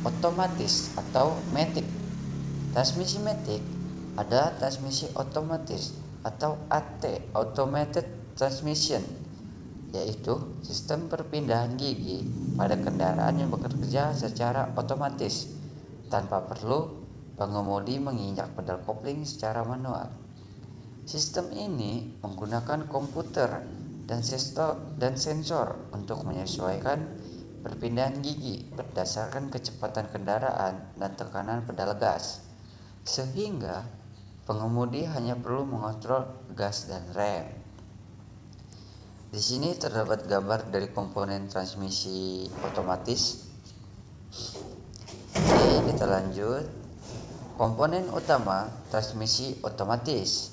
otomatis atau matic. Transmisi matic adalah transmisi otomatis atau AT, automated transmission, yaitu sistem perpindahan gigi pada kendaraan yang bekerja secara otomatis tanpa perlu pengemudi menginjak pedal kopling secara manual. Sistem ini menggunakan komputer dan sensor untuk menyesuaikan perpindahan gigi berdasarkan kecepatan kendaraan dan tekanan pedal gas, sehingga pengemudi hanya perlu mengontrol gas dan rem. Di sini terdapat gambar dari komponen transmisi otomatis. Oke, kita lanjut. Komponen utama transmisi otomatis.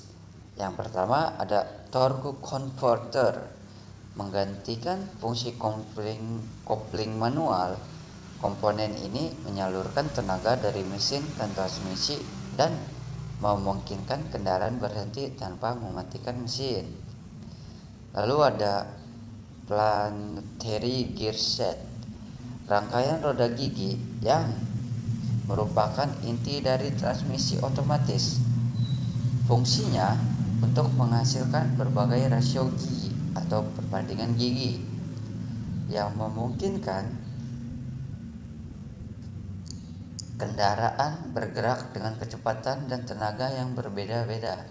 Yang pertama ada torque converter, menggantikan fungsi kopling manual. Komponen ini menyalurkan tenaga dari mesin ke transmisi dan memungkinkan kendaraan berhenti tanpa mematikan mesin. Lalu ada planetary gear set, rangkaian roda gigi yang merupakan inti dari transmisi otomatis. Fungsinya untuk menghasilkan berbagai rasio gigi atau perbandingan gigi yang memungkinkan kendaraan bergerak dengan kecepatan dan tenaga yang berbeda-beda.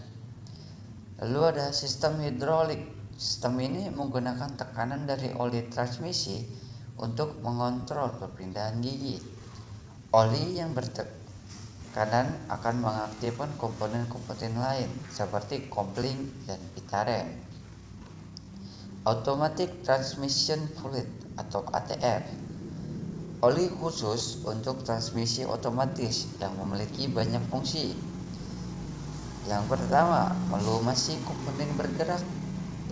Lalu ada sistem hidrolik. Sistem ini menggunakan tekanan dari oli transmisi untuk mengontrol perpindahan gigi. Oli kanan akan mengaktifkan komponen-komponen lain seperti kopling dan pita rem. Automatic Transmission Fluid atau ATF, oli khusus untuk transmisi otomatis yang memiliki banyak fungsi. Yang pertama, melumasi komponen bergerak,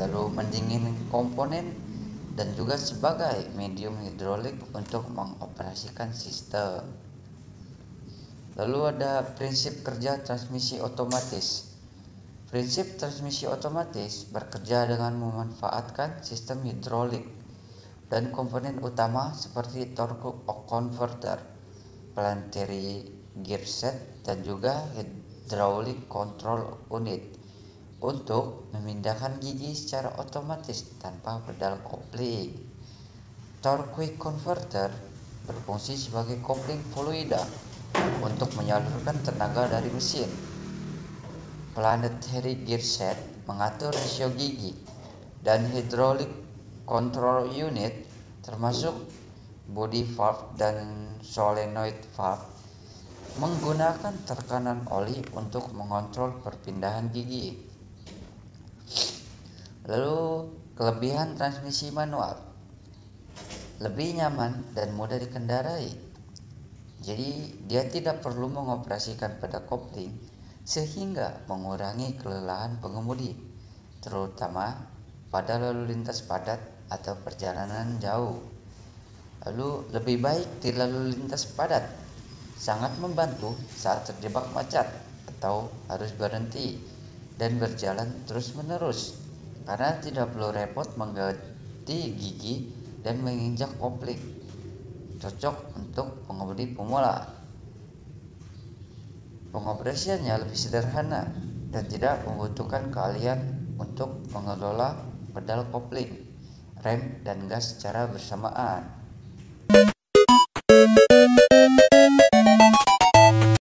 lalu mendinginkan komponen, dan juga sebagai medium hidrolik untuk mengoperasikan sistem. Lalu ada prinsip kerja transmisi otomatis. Prinsip transmisi otomatis bekerja dengan memanfaatkan sistem hidrolik dan komponen utama seperti torque converter, planetary gearset, dan juga hydraulic control unit untuk memindahkan gigi secara otomatis tanpa pedal kopling. Torque converter berfungsi sebagai kopling fluida untuk menyalurkan tenaga dari mesin. Planetary gearset mengatur rasio gigi, dan hydraulic control unit termasuk body valve dan solenoid valve menggunakan tekanan oli untuk mengontrol perpindahan gigi. Lalu kelebihan transmisi manual, lebih nyaman dan mudah dikendarai. Jadi dia tidak perlu mengoperasikan pedal kopling sehingga mengurangi kelelahan pengemudi, terutama pada lalu lintas padat atau perjalanan jauh. Lalu lebih baik di lalu lintas padat, sangat membantu saat terjebak macet atau harus berhenti dan berjalan terus-menerus karena tidak perlu repot mengganti gigi dan menginjak kopling. Cocok untuk pengemudi pemula. Pengoperasiannya lebih sederhana dan tidak membutuhkan keahlian untuk mengelola pedal kopling, rem, dan gas secara bersamaan.